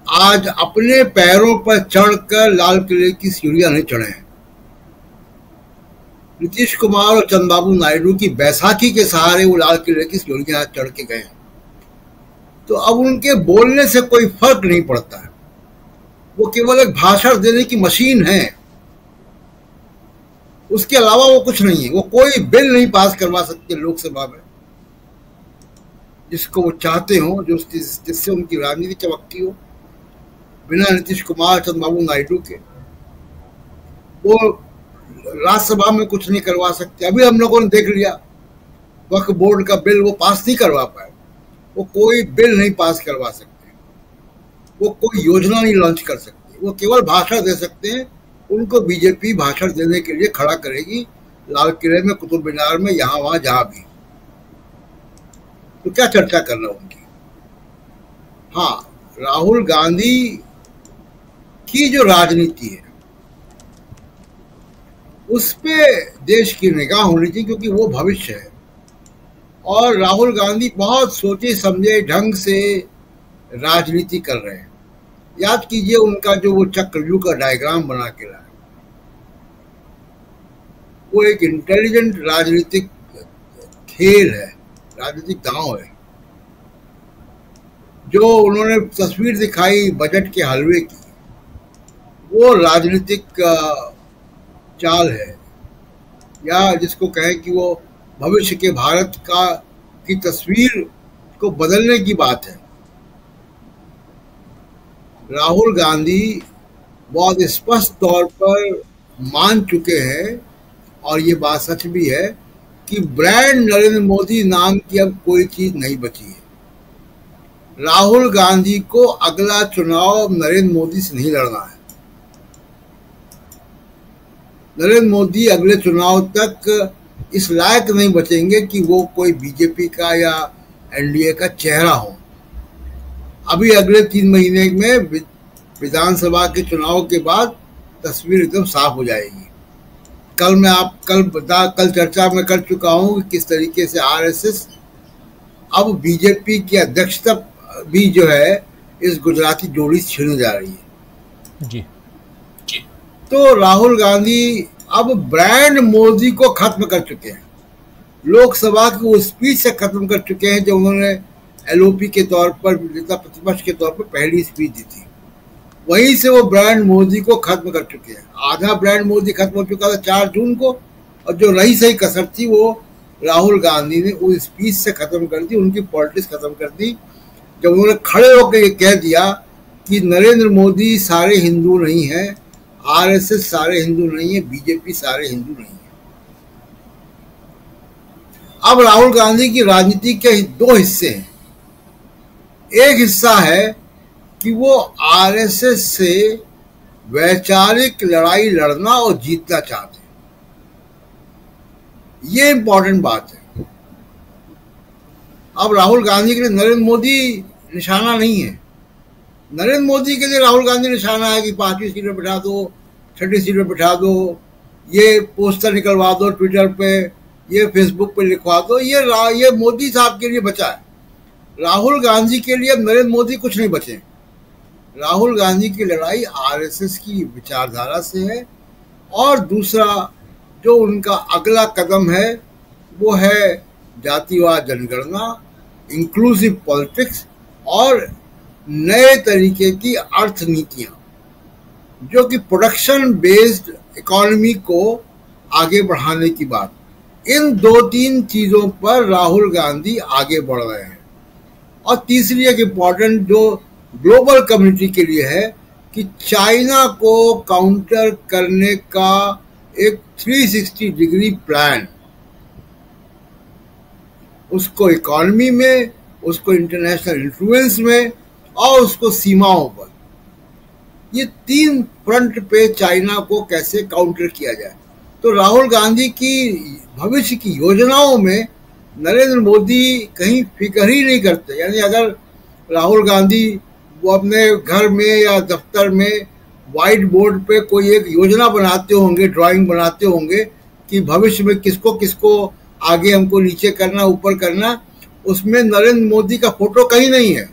आज अपने पैरों पर चढ़कर लाल किले की सीढ़ियां नहीं चढ़े हैं। नीतीश कुमार और चंद्रबाबू नायडू की बैसाखी के सहारे वो लाल किले की सीढ़ियां चढ़ के गए हैं। तो अब उनके बोलने से कोई फर्क नहीं पड़ता है, वो केवल एक भाषण देने की मशीन है, उसके अलावा वो कुछ नहीं है। वो कोई बिल नहीं पास करवा सकते लोकसभा में जिसको वो चाहते हो, जो जिससे उनकी राजनीति चमकती हो, बिना नीतीश कुमार चंद्रबाबू नायडू के। वो राज्यसभा में कुछ नहीं करवा सकते। अभी हम लोगों ने देख लिया, वक्फ बोर्ड का बिल वो पास नहीं करवा पाए। वो कोई बिल नहीं पास करवा सकते, वो कोई योजना नहीं लॉन्च कर सकते, वो केवल भाषण दे सकते हैं। उनको बीजेपी भाषण देने के लिए खड़ा करेगी लाल किले में, कुतुब मीनार में, यहाँ वहां जहां भी। तो क्या चर्चा करना उनकी? हाँ, राहुल गांधी की जो राजनीति है उस पे देश की निगाह होनी चाहिए, क्योंकि वो भविष्य है। और राहुल गांधी बहुत सोचे समझे ढंग से राजनीति कर रहे हैं। याद कीजिए उनका जो वो चक्रव्यूह का डायग्राम बना के लाए, वो एक इंटेलिजेंट राजनीतिक खेल है, राजनीतिक दांव है। जो उन्होंने तस्वीर दिखाई बजट के हलवे की, वो राजनीतिक चाल है, या जिसको कहें कि वो भविष्य के भारत की तस्वीर को बदलने की बात है। राहुल गांधी बहुत स्पष्ट तौर पर मान चुके हैं, और ये बात सच भी है, कि ब्रांड नरेंद्र मोदी नाम की अब कोई चीज नहीं बची है। राहुल गांधी को अगला चुनाव नरेंद्र मोदी से नहीं लड़ना है। नरेंद्र मोदी अगले चुनाव तक इस लायक नहीं बचेंगे कि वो कोई बीजेपी का या एनडीए का चेहरा हो। अभी अगले 3 महीने में विधानसभा के चुनाव के बाद तस्वीर एकदम साफ हो जाएगी। कल चर्चा में कर चुका हूं कि किस तरीके से आरएसएस अब बीजेपी की अध्यक्षता भी जो है इस गुजराती जोड़ी छीनने जा रही है। जी। तो राहुल गांधी अब ब्रांड मोदी को खत्म कर चुके हैं, लोकसभा की वो स्पीच से खत्म कर चुके हैं जो उन्होंने एलओपी के तौर पर, नेता प्रतिपक्ष के तौर पर पहली स्पीच दी थी। वहीं से वो ब्रांड मोदी को खत्म कर चुके हैं। आधा ब्रांड मोदी खत्म हो चुका था 4 जून को, और जो रही सही कसर थी वो राहुल गांधी ने उस स्पीच से खत्म कर दी, उनकी पॉलिटिक्स खत्म कर दी, जब उन्होंने खड़े होकर ये कह दिया कि नरेंद्र मोदी सारे हिंदू नहीं है, आरएसएस सारे हिंदू नहीं है, बीजेपी सारे हिंदू नहीं है। अब राहुल गांधी की राजनीति के 2 हिस्से हैं। एक हिस्सा है कि वो आरएसएस से वैचारिक लड़ाई लड़ना और जीतना चाहते हैं, ये इंपॉर्टेंट बात है। अब राहुल गांधी के लिए नरेंद्र मोदी निशाना नहीं है। नरेंद्र मोदी के लिए राहुल गांधी निशाना है कि 5वीं सीट पर बैठा दो, 6ठी सीट पर बैठा दो, ये पोस्टर निकलवा दो ट्विटर पे, ये फेसबुक पे लिखवा दो, ये मोदी साहब के लिए बचा है। राहुल गांधी के लिए अब नरेंद्र मोदी कुछ नहीं बचे। राहुल गांधी की लड़ाई आरएसएस की विचारधारा से है, और दूसरा जो उनका अगला कदम है वो है जातिवाद जनगणना, इंक्लूसिव पॉलिटिक्स और नए तरीके की अर्थनीतियां, जो कि प्रोडक्शन बेस्ड इकोनॉमी को आगे बढ़ाने की बात। इन 2-3 चीजों पर राहुल गांधी आगे बढ़ रहे हैं। और तीसरी एक इम्पॉर्टेंट जो ग्लोबल कम्युनिटी के लिए है कि चाइना को काउंटर करने का एक 360 डिग्री प्लान, उसको इकोनॉमी में, उसको इंटरनेशनल इन्फ्लुएंस में और उसको सीमाओं पर, ये 3 फ्रंट पे चाइना को कैसे काउंटर किया जाए। तो राहुल गांधी की भविष्य की योजनाओं में नरेंद्र मोदी कहीं फिक्र ही नहीं करते। यानी अगर राहुल गांधी वो अपने घर में या दफ्तर में व्हाइट बोर्ड पे कोई एक योजना बनाते होंगे, ड्राइंग बनाते होंगे कि भविष्य में किसको किसको आगे हमको नीचे करना, ऊपर करना, उसमें नरेंद्र मोदी का फोटो कहीं नहीं है।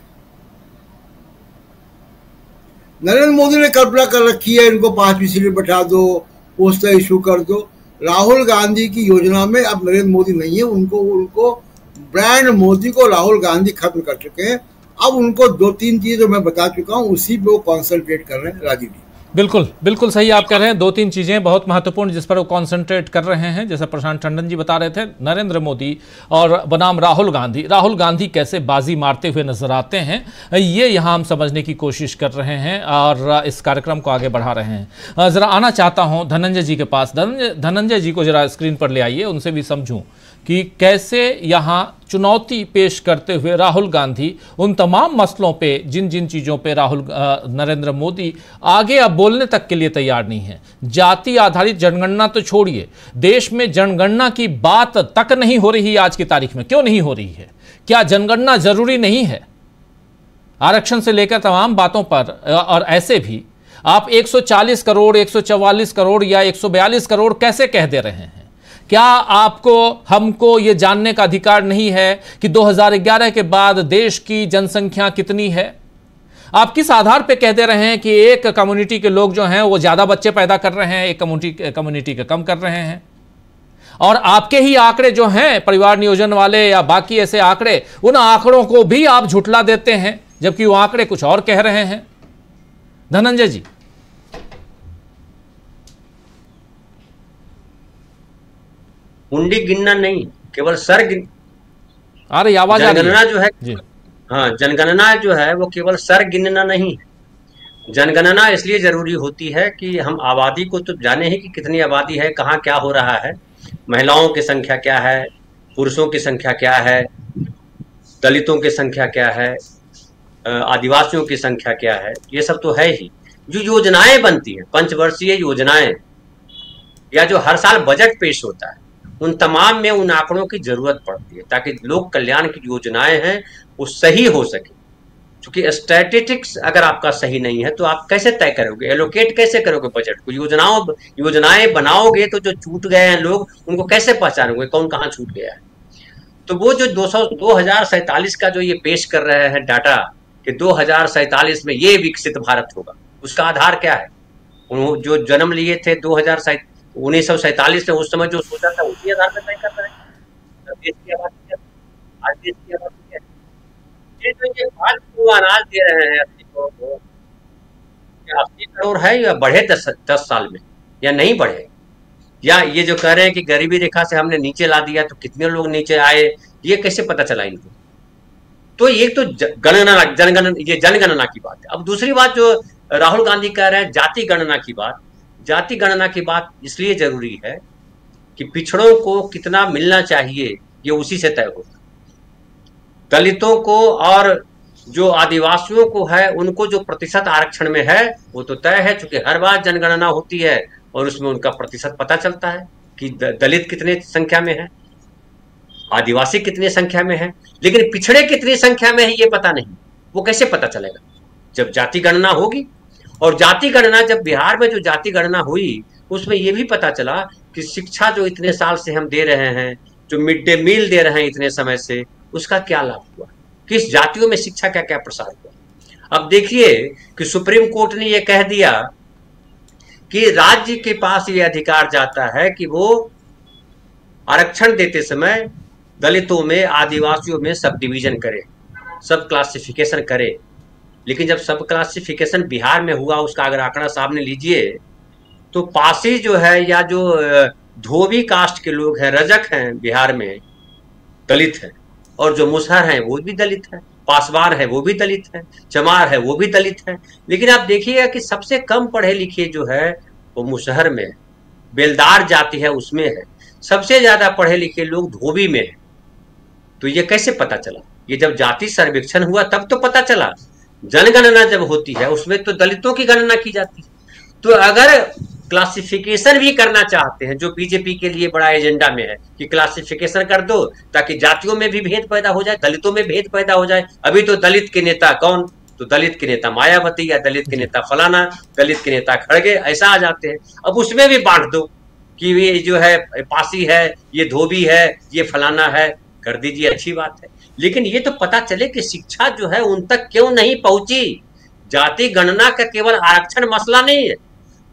नरेंद्र मोदी ने कल्पना कर रखी है इनको 5वीं सीट पर बैठा दो, पोस्टर इशू कर दो। राहुल गांधी की योजना में अब नरेंद्र मोदी नहीं है, उनको ब्रांड मोदी को राहुल गांधी खत्म कर चुके हैं। अब उनको 2-3 चीजें जो मैं बता चुका हूं उसी पे वो कॉन्सेंट्रेट कर रहे हैं। राजीव जी, बिल्कुल सही आप कह रहे हैं। 2-3 चीजें बहुत महत्वपूर्ण जिस पर वो कॉन्सेंट्रेट कर रहे हैं, जैसे प्रशांत टंडन जी बता रहे थे, नरेंद्र मोदी और बनाम राहुल गांधी कैसे बाजी मारते हुए नजर आते हैं, ये यहाँ हम समझने की कोशिश कर रहे हैं और इस कार्यक्रम को आगे बढ़ा रहे हैं। जरा आना चाहता हूँ धनंजय जी के पास। धनंजय जी को जरा स्क्रीन पर ले आइए, उनसे भी समझूं कि कैसे यहाँ चुनौती पेश करते हुए राहुल गांधी उन तमाम मसलों पे, जिन जिन चीज़ों पे नरेंद्र मोदी आगे अब बोलने तक के लिए तैयार नहीं है। जाति आधारित जनगणना तो छोड़िए, देश में जनगणना की बात तक नहीं हो रही आज की तारीख में। क्यों नहीं हो रही है? क्या जनगणना जरूरी नहीं है? आरक्षण से लेकर तमाम बातों पर, और ऐसे भी आप 140 करोड़, 144 करोड़ या 142 करोड़ कैसे कह दे रहे हैं? क्या आपको, हमको ये जानने का अधिकार नहीं है कि 2011 के बाद देश की जनसंख्या कितनी है? आप किस आधार पे कह दे रहे हैं कि एक कम्युनिटी के लोग जो हैं वो ज्यादा बच्चे पैदा कर रहे हैं, एक कम्युनिटी के कम कर रहे हैं? और आपके ही आंकड़े जो हैं परिवार नियोजन वाले या बाकी ऐसे आंकड़े, उन आंकड़ों को भी आप झुठला देते हैं, जबकि वो आंकड़े कुछ और कह रहे हैं। धनंजय जी, मुंडी गिनना नहीं, केवल सर अरे आवाज जनगणना जो है जी। हाँ, जनगणना जो है वो केवल सर गिनना नहीं है। जनगणना इसलिए जरूरी होती है कि हम आबादी को तो जाने ही कि कितनी आबादी है, कहाँ क्या हो रहा है, महिलाओं की संख्या क्या है, पुरुषों की संख्या क्या है, दलितों की संख्या क्या है, आदिवासियों की संख्या क्या है, ये सब तो है ही। जो योजनाएं बनती हैं, पंचवर्षीय योजनाएं या जो हर साल बजट पेश होता है, उन तमाम में उन आंकड़ों की जरूरत पड़ती है ताकि लोक कल्याण की योजनाएं हैं वो सही हो सके। क्योंकि स्टैटिस्टिक्स अगर आपका सही नहीं है तो आप कैसे तय करोगे, एलोकेट कैसे करोगे बजट को? योजनाएं बनाओगे तो जो छूट गए हैं लोग, उनको कैसे पहचानोगे कौन कहाँ छूट गया है? तो वो जो 2047 का जो ये पेश कर रहे हैं डाटा कि 2047 में ये विकसित भारत होगा, उसका आधार क्या है? जो जन्म लिए थे 1947 में, उस समय जो सोचा था उसी आधार पर तय कर रहे हैं। देश की आबादी क्या, आज देश की आबादी क्या है? ये जो ये 5 करोड़ अनाज दे रहे हैं 80 करोड़ को, 80 करोड़ है या बढ़े 10 साल में या नहीं बढ़े? या ये जो कह रहे हैं कि गरीबी रेखा से हमने नीचे ला दिया, तो कितने लोग नीचे आए, ये कैसे पता चला इनको? तो ये तो जनगणना की बात है। अब दूसरी बात जो राहुल गांधी कह रहे हैं जाति गणना की बात, जाति गणना की बात इसलिए जरूरी है कि पिछड़ों को कितना मिलना चाहिए ये उसी से तय होगा। दलितों को और जो आदिवासियों को है उनको जो प्रतिशत आरक्षण में है वो तो तय है, क्योंकि हर बार जनगणना होती है और उसमें उनका प्रतिशत पता चलता है कि दलित कितने संख्या में है, आदिवासी कितनी संख्या में है, लेकिन पिछड़े कितनी संख्या में है ये पता नहीं। वो कैसे पता चलेगा? जब जाति गणना होगी। और जाति गणना, जब बिहार में जो जाति गणना हुई उसमें ये भी पता चला कि शिक्षा जो इतने साल से हम दे रहे हैं, जो मिड डे मील दे रहे हैं इतने समय से, उसका क्या लाभ हुआ, किस जातियों में शिक्षा का क्या प्रसार हुआ। अब देखिए कि सुप्रीम कोर्ट ने यह कह दिया कि राज्य के पास ये अधिकार जाता है कि वो आरक्षण देते समय दलितों में, आदिवासियों में सब डिवीजन करे, सब क्लासिफिकेशन करे। लेकिन जब सब क्लासिफिकेशन बिहार में हुआ, उसका अगर आंकड़ा सामने लीजिए तो पासी जो है या जो धोबी कास्ट के लोग हैं, रजक हैं बिहार में, दलित हैं, और जो मुसहर हैं वो भी दलित हैं, पासवान है वो भी दलित है, चमार है वो भी दलित है। लेकिन आप देखिएगा कि सबसे कम पढ़े लिखे जो है वो मुसहर में है, बेलदार जाति है उसमें है, सबसे ज्यादा पढ़े लिखे लोग धोबी में है। तो ये कैसे पता चला? ये जब जाति सर्वेक्षण हुआ तब तो पता चला। जनगणना जब होती है उसमें तो दलितों की गणना की जाती है। तो अगर क्लासिफिकेशन भी करना चाहते हैं, जो बीजेपी के लिए बड़ा एजेंडा में है कि क्लासिफिकेशन कर दो ताकि जातियों में भी भेद पैदा हो जाए, दलितों में भेद पैदा हो जाए। अभी तो दलित के नेता कौन, तो दलित के नेता मायावती या दलित के नेता फलाना, दलित के नेता खड़गे, ऐसा आ जाते हैं। अब उसमें भी बांट दो कि ये जो है पासी है, ये धोबी है, ये फलाना है, कर दीजिए, अच्छी बात है। लेकिन ये तो पता चले कि शिक्षा जो है उन तक क्यों नहीं पहुंची। जाति गणना का केवल आरक्षण मसला नहीं है,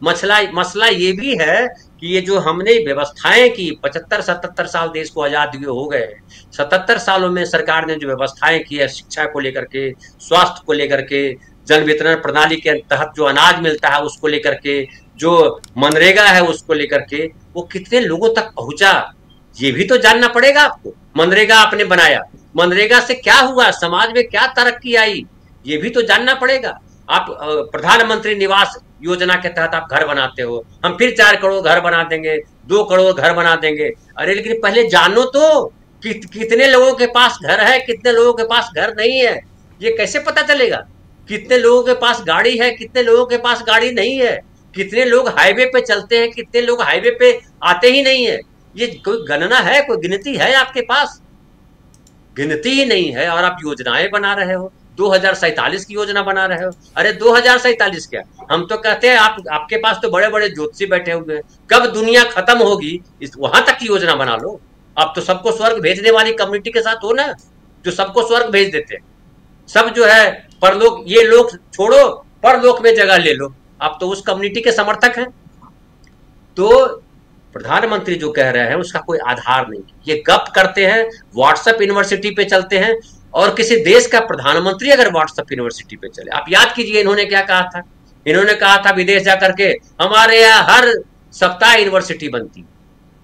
मसला ये भी है कि ये जो हमने व्यवस्थाएं की, 75-77 साल देश को आजाद हुए हो गए, 77 सालों में सरकार ने जो व्यवस्थाएं की है शिक्षा को लेकर के, स्वास्थ्य को लेकर के, जन वितरण प्रणाली के तहत जो अनाज मिलता है उसको लेकर के, जो मनरेगा है उसको लेकर के, वो कितने लोगों तक पहुंचा ये भी तो जानना पड़ेगा आपको। मनरेगा आपने बनाया, मनरेगा से क्या हुआ, समाज में क्या तरक्की आई, ये भी तो जानना पड़ेगा। आप प्रधानमंत्री निवास योजना के तहत आप घर बनाते हो, हम फिर 4 करोड़ घर बना देंगे, 2 करोड़ घर बना देंगे। अरे लेकिन पहले जानो तो कि कितने लोगों के पास घर है, कितने लोगों के पास घर नहीं है, ये कैसे पता चलेगा? कितने लोगों के पास गाड़ी है, कितने लोगों के पास गाड़ी नहीं है, कितने लोग हाईवे पे चलते हैं, कितने लोग हाईवे पे आते ही नहीं है। ये कोई गणना है, कोई गिनती है आपके पास? गिनती ही नहीं है और आप योजनाएं बना रहे हो, 2047 की योजना बना रहे हो। अरे 2047 क्या, हम तो कहते हैं आपके पास तो बड़े बड़े ज्योतिषी बैठे हुए हैं, कब दुनिया खत्म होगी वहां तक की योजना बना लो। आप तो सबको स्वर्ग भेजने वाली कम्युनिटी के साथ हो ना, जो सबको स्वर्ग भेज देते हैं। सब जो है परलोक, ये लोग छोड़ो, परलोक में जगह ले लो, आप तो उस कम्युनिटी के समर्थक हैं। तो प्रधानमंत्री जो कह रहे हैं उसका कोई आधार नहीं, ये गप करते हैं, व्हाट्सएप यूनिवर्सिटी पे चलते हैं। और किसी देश का प्रधानमंत्री अगर व्हाट्सएप यूनिवर्सिटी पे चले, आप याद कीजिए इन्होंने क्या कहा था। इन्होंने कहा था विदेश जाकर के हमारे यहाँ हर सप्ताह यूनिवर्सिटी बनती,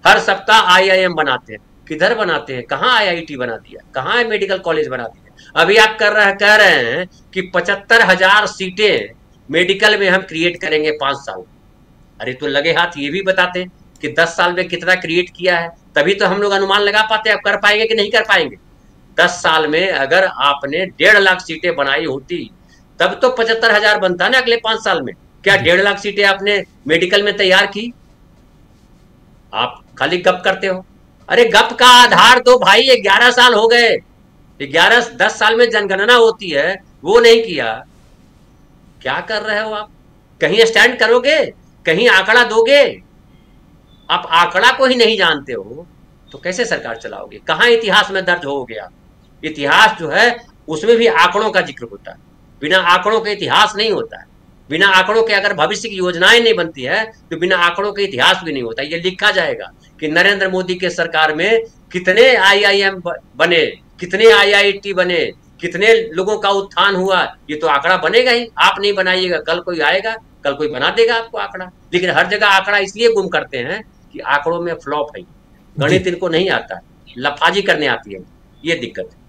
हर सप्ताह IIM बनाते हैं। किधर बनाते हैं, कहाँ IIT बना दिया, कहाँ मेडिकल कॉलेज बना दिया। अभी आप कह रहे हैं कि 75,000 सीटें मेडिकल में हम क्रिएट करेंगे 5 साल। अरे तो लगे हाथ ये भी बताते हैं कि 10 साल में कितना क्रिएट किया है, तभी तो हम लोग अनुमान लगा पाते हैं आप कर पाएंगे कि नहीं कर पाएंगे। 10 साल में अगर आपने 1.5 लाख सीटें बनाई होती तब तो 75,000 बनता ना अगले 5 साल में। क्या 1.5 लाख सीटें आपने मेडिकल में तैयार की? आप खाली गप करते हो। अरे गप का आधार दो भाई, 11 साल हो गए, 10 साल में जनगणना होती है वो नहीं किया। क्या कर रहे हो आप? कहीं स्टैंड करोगे, कहीं आंकड़ा दोगे? आप आंकड़ा को ही नहीं जानते हो तो कैसे सरकार चलाओगे? कहाँ इतिहास में दर्ज हो गया? इतिहास जो है उसमें भी आंकड़ों का जिक्र होता है, बिना आंकड़ों के इतिहास नहीं होता है। बिना आंकड़ों के अगर भविष्य की योजनाएं नहीं बनती है तो बिना आंकड़ों के इतिहास भी नहीं होता। ये लिखा जाएगा कि नरेंद्र मोदी के सरकार में कितने IIM बने, कितने IIT बने, कितने लोगों का उत्थान हुआ, ये तो आंकड़ा बनेगा ही। आप नहीं बनाइएगा, कल कोई आएगा, कल कोई बना देगा आपको आंकड़ा। लेकिन हर जगह आंकड़ा इसलिए गुम करते हैं कि आंकड़ों में फ्लॉप है, गणित इनको नहीं आता, लफाजी करने आती है, ये दिक्कत है।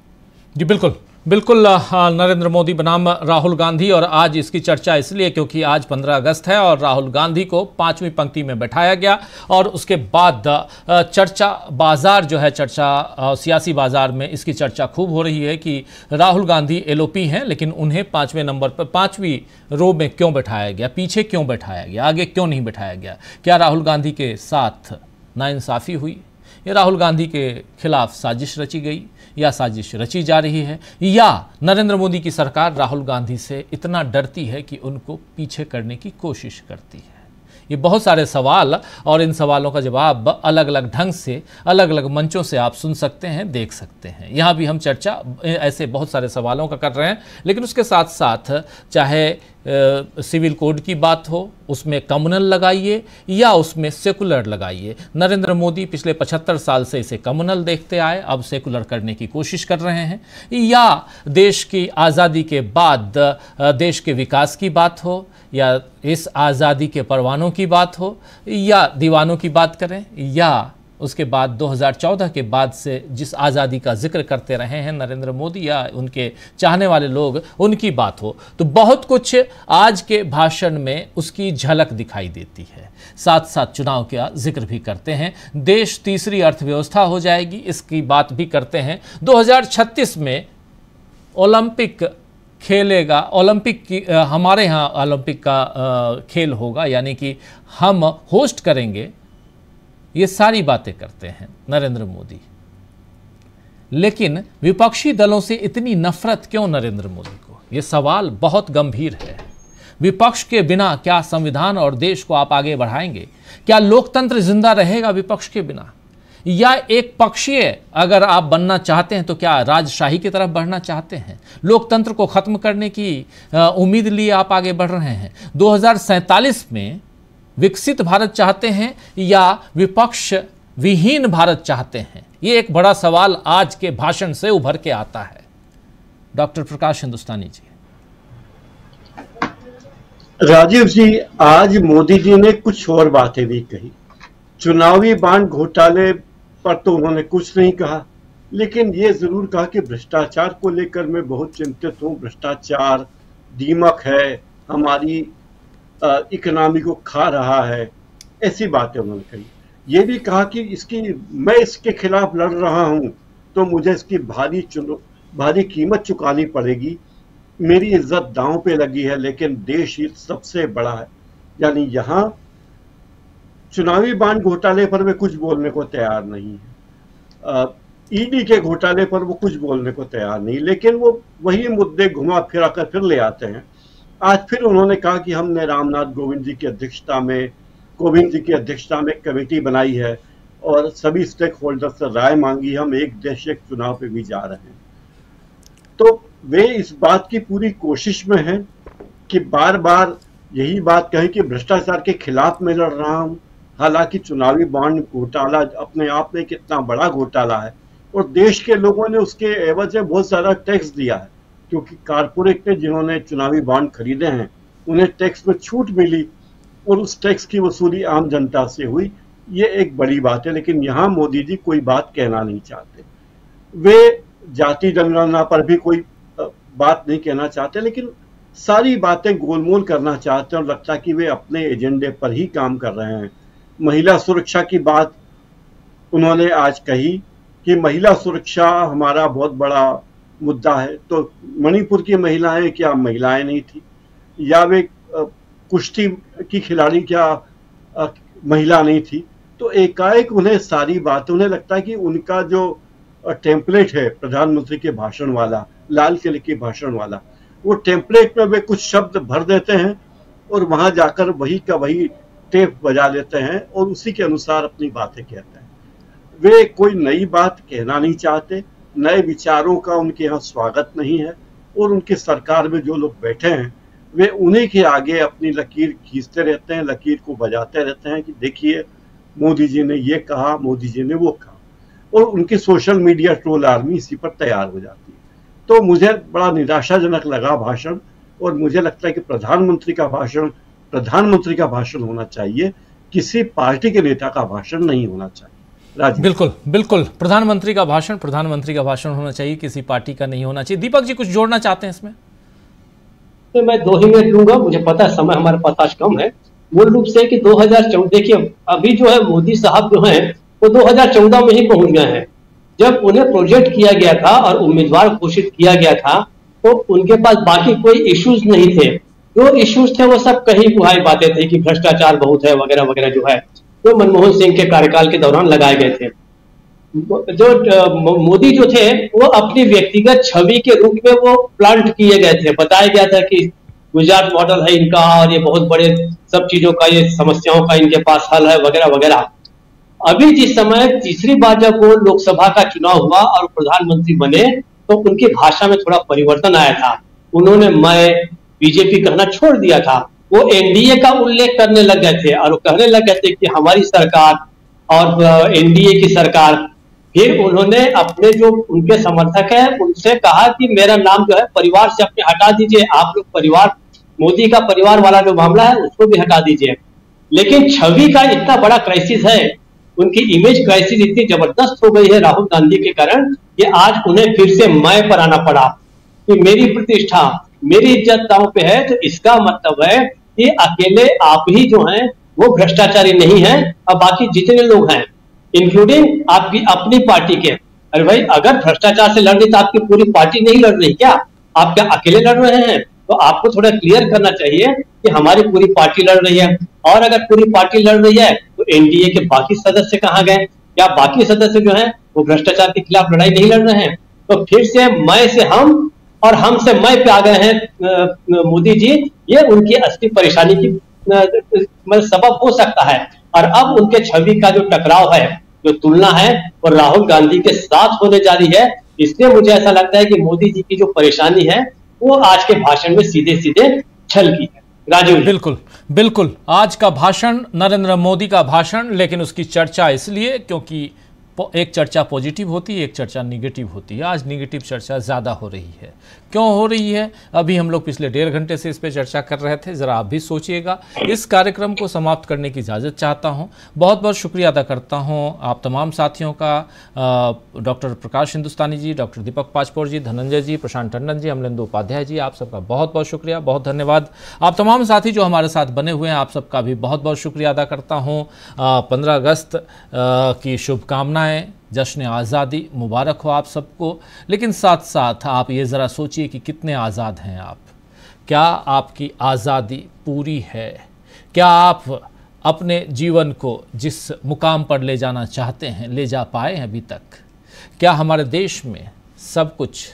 जी बिल्कुल बिल्कुल। नरेंद्र मोदी बनाम राहुल गांधी, और आज इसकी चर्चा इसलिए क्योंकि आज 15 अगस्त है और राहुल गांधी को 5वीं पंक्ति में बैठाया गया। और उसके बाद चर्चा बाजार जो है, चर्चा सियासी बाजार में इसकी चर्चा खूब हो रही है कि राहुल गांधी LOP हैं, लेकिन उन्हें 5वें नंबर पर 5वीं रो में क्यों बैठाया गया, पीछे क्यों बैठाया गया, आगे क्यों नहीं बैठाया गया? क्या राहुल गांधी के साथ नाइंसाफ़ी हुई, या राहुल गांधी के खिलाफ साजिश रची गई, या साजिश रची जा रही है, या नरेंद्र मोदी की सरकार राहुल गांधी से इतना डरती है कि उनको पीछे करने की कोशिश करती है? ये बहुत सारे सवाल, और इन सवालों का जवाब अलग अलग ढंग से अलग अलग मंचों से आप सुन सकते हैं, देख सकते हैं। यहाँ भी हम चर्चा ऐसे बहुत सारे सवालों का कर रहे हैं, लेकिन उसके साथ साथ चाहे सिविल कोड की बात हो, उसमें कम्युनल लगाइए या उसमें सेकुलर लगाइए। नरेंद्र मोदी पिछले 75 साल से इसे कम्युनल देखते आए, अब सेकुलर करने की कोशिश कर रहे हैं। या देश की आज़ादी के बाद देश के विकास की बात हो, या इस आज़ादी के परवानों की बात हो, या दीवानों की बात करें, या उसके बाद 2014 के बाद से जिस आज़ादी का जिक्र करते रहे हैं नरेंद्र मोदी या उनके चाहने वाले लोग, उनकी बात हो, तो बहुत कुछ आज के भाषण में उसकी झलक दिखाई देती है। साथ साथ चुनाव का जिक्र भी करते हैं, देश तीसरी अर्थव्यवस्था हो जाएगी, इसकी बात भी करते हैं। 2036 में ओलंपिक खेलेगा, ओलंपिक की हमारे यहाँ ओलंपिक का खेल होगा, यानी कि हम होस्ट करेंगे। ये सारी बातें करते हैं नरेंद्र मोदी, लेकिन विपक्षी दलों से इतनी नफरत क्यों नरेंद्र मोदी को? ये सवाल बहुत गंभीर है। विपक्ष के बिना क्या संविधान और देश को आप आगे बढ़ाएंगे? क्या लोकतंत्र जिंदा रहेगा विपक्ष के बिना? या एक पक्षीय अगर आप बनना चाहते हैं तो क्या राजशाही की तरफ बढ़ना चाहते हैं? लोकतंत्र को खत्म करने की उम्मीद लिए आप आगे बढ़ रहे हैं? 2047 में विकसित भारत चाहते हैं या विपक्ष विहीन भारत चाहते हैं? ये एक बड़ा सवाल आज के भाषण से उभर के आता है। डॉक्टर प्रकाश हिंदुस्तानी जी। राजीव जी, आज मोदी जी ने कुछ और बातें भी कही। चुनावी बांड घोटाले पर तो उन्होंने कुछ नहीं कहा, लेकिन ये जरूर कहा कि भ्रष्टाचार को लेकर मैं बहुत चिंतित हूँ, भ्रष्टाचार दीमक है, हमारी इकोनॉमी को खा रहा है, ऐसी बातें उन्होंने कही। ये भी कहा कि मैं इसके खिलाफ लड़ रहा हूं तो मुझे इसकी भारी कीमत चुकानी पड़ेगी, मेरी इज्जत दांव पे लगी है, लेकिन देश हित सबसे बड़ा है। यानी यहाँ चुनावी बांड घोटाले पर वे कुछ बोलने को तैयार नहीं है, ईडी के घोटाले पर वो कुछ बोलने को तैयार नहीं, लेकिन वो वही मुद्दे घुमा फिरा कर फिर ले आते हैं। आज फिर उन्होंने कहा कि हमने रामनाथ कोविंद जी की अध्यक्षता में कमेटी बनाई है और सभी स्टेक होल्डर से राय मांगी, हम एक देश एक चुनाव पे भी जा रहे हैं। तो वे इस बात की पूरी कोशिश में हैं कि बार बार यही बात कहें कि भ्रष्टाचार के खिलाफ मैं लड़ रहा हूं। हालांकि चुनावी बॉन्ड घोटाला अपने आप में कितना बड़ा घोटाला है और देश के लोगों ने उसके एवज में बहुत सारा टैक्स दिया है, क्योंकि कारपोरेट ने जिन्होंने चुनावी बॉन्ड खरीदे हैं उन्हें टैक्स में छूट मिली और उस टैक्स की वसूली आम जनता से हुई। ये एक बड़ी बात है, लेकिन यहाँ मोदी जी कोई बात कहना नहीं चाहते। वे जाति जनगणना पर भी कोई बात नहीं कहना चाहते, लेकिन सारी बातें गोलमोल करना चाहते हैं और लगता है कि वे अपने एजेंडे पर ही काम कर रहे हैं। महिला सुरक्षा की बात उन्होंने आज कही कि महिला सुरक्षा हमारा बहुत बड़ा मुद्दा है, तो मणिपुर की महिलाएं क्या महिलाएं नहीं थी, या वे कुश्ती की खिलाड़ी क्या महिला नहीं थी? तो एकाएक उन्हें सारी बातें, उन्हें लगता है कि उनका जो टेम्पलेट है प्रधानमंत्री के भाषण वाला, लाल किले के भाषण वाला, वो टेम्पलेट में वे कुछ शब्द भर देते हैं और वहां जाकर वही का वही टेप बजा लेते हैं और उसी के अनुसार अपनी बातें कहते हैं। वे कोई नई बात कहना नहीं चाहते, नए विचारों का उनके यहाँ स्वागत नहीं है, और उनकी सरकार में जो लोग बैठे हैं वे उन्हीं के आगे अपनी लकीर खींचते रहते हैं, लकीर को बजाते रहते हैं कि देखिए मोदी जी ने ये कहा, मोदी जी ने वो कहा, और उनकी सोशल मीडिया ट्रोल आर्मी इसी पर तैयार हो जाती है। तो मुझे बड़ा निराशाजनक लगा भाषण, और मुझे लगता है कि प्रधानमंत्री का भाषण होना चाहिए, किसी पार्टी के नेता का भाषण नहीं होना चाहिए। बिल्कुल बिल्कुल, प्रधानमंत्री का भाषण होना चाहिए, किसी पार्टी का नहीं होना चाहिए। दीपक जी कुछ जोड़ना चाहते हैं इसमें? तो मैं 2 ही मिनट लूंगा, मुझे पता है समय हमारे पास आज कम है। मूल रूप से कि 2014, देखिए अभी जो है मोदी साहब जो हैं वो 2014 में ही पहुंच गए हैं। जब उन्हें प्रोजेक्ट किया गया था और उम्मीदवार घोषित किया गया था तो उनके पास बाकी कोई इश्यूज नहीं थे। जो इश्यूज थे वो सब कहीं बुहाई बातें थी कि भ्रष्टाचार बहुत है वगैरह वगैरह, जो है तो मनमोहन सिंह के कार्यकाल के दौरान लगाए गए थे। जो मोदी जो थे वो अपनी व्यक्तिगत छवि के रूप में वो प्लांट किए गए थे। बताया गया था कि गुजरात मॉडल है इनका और ये बहुत बड़े सब चीजों का, ये समस्याओं का इनके पास हल है वगैरह वगैरह। अभी जिस समय तीसरी बार जब वो लोकसभा का चुनाव हुआ और प्रधानमंत्री बने तो उनकी भाषा में थोड़ा परिवर्तन आया था। उन्होंने मैं बीजेपी कहना छोड़ दिया था, वो एनडीए का उल्लेख करने लग गए थे और वो कहने लग गए थे कि हमारी सरकार और एनडीए की सरकार। फिर उन्होंने अपने जो उनके समर्थक हैं उनसे कहा कि मेरा नाम जो है परिवार से अपने हटा दीजिए, आप लोग परिवार, मोदी का परिवार वाला जो मामला है उसको भी हटा दीजिए। लेकिन छवि का इतना बड़ा क्राइसिस है, उनकी इमेज क्राइसिस इतनी जबरदस्त हो गई है राहुल गांधी के कारण कि आज उन्हें फिर से मैं पर आना पड़ा कि मेरी प्रतिष्ठा, मेरी इज्जत दांव पे है। तो इसका मतलब है कि अकेले आप ही जो हैं वो भ्रष्टाचारी नहीं हैं, और बाकी जितने लोग हैं इंक्लूडिंग आपकी अपनी पार्टी के। अरे भाई, अगर भ्रष्टाचार से लड़ रही तो आपकी पूरी पार्टी नहीं लड़ रही क्या? आप क्या अकेले लड़ रहे हैं? तो आपको थोड़ा क्लियर करना चाहिए कि हमारी पूरी पार्टी लड़ रही है। और अगर पूरी पार्टी लड़ रही है तो एनडीए के बाकी सदस्य कहाँ गए? क्या बाकी सदस्य जो हैं वो भ्रष्टाचार के खिलाफ लड़ाई नहीं लड़ रहे हैं? तो फिर से मैं से हम और हम से मैं पे आ गए हैं मोदी जी। ये उनकी असली परेशानी की सबब हो सकता है। और अब उनके छवि का जो टकराव है, जो तुलना है, वो राहुल गांधी के साथ होने जा रही है। इसलिए मुझे ऐसा लगता है कि मोदी जी की जो परेशानी है वो आज के भाषण में सीधे सीधे छलकी है। राजीव, बिल्कुल बिल्कुल, आज का भाषण नरेंद्र मोदी का भाषण, लेकिन उसकी चर्चा इसलिए क्योंकि एक चर्चा पॉजिटिव होती है, एक चर्चा निगेटिव होती है। आज निगेटिव चर्चा ज़्यादा हो रही है। क्यों हो रही है? अभी हम लोग पिछले 1.5 घंटे से इस पे चर्चा कर रहे थे, ज़रा आप भी सोचिएगा। इस कार्यक्रम को समाप्त करने की इजाज़त चाहता हूं। बहुत बहुत शुक्रिया अदा करता हूं आप तमाम साथियों का, डॉक्टर प्रकाश हिंदुस्तानी जी, डॉक्टर दीपक पाचपोर जी, धनंजय जी, प्रशांत टंडन जी, अमलेंदु उपाध्याय जी, आप सबका बहुत बहुत शुक्रिया, बहुत धन्यवाद। आप तमाम साथी जो हमारे साथ बने हुए हैं, आप सबका भी बहुत बहुत शुक्रिया अदा करता हूँ। 15 अगस्त की शुभकामनाएँ, जश्न आज़ादी मुबारक हो आप सबको। लेकिन साथ साथ आप ये ज़रा सोचिए कि कितने आज़ाद हैं आप। क्या आपकी आज़ादी पूरी है? क्या आप अपने जीवन को जिस मुकाम पर ले जाना चाहते हैं ले जा पाए हैं अभी तक? क्या हमारे देश में सब कुछ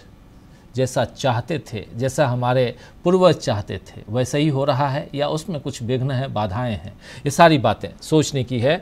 जैसा चाहते थे, जैसा हमारे पूर्वज चाहते थे, वैसा ही हो रहा है, या उसमें कुछ विघ्न है, बाधाएं हैं? ये सारी बातें सोचने की है।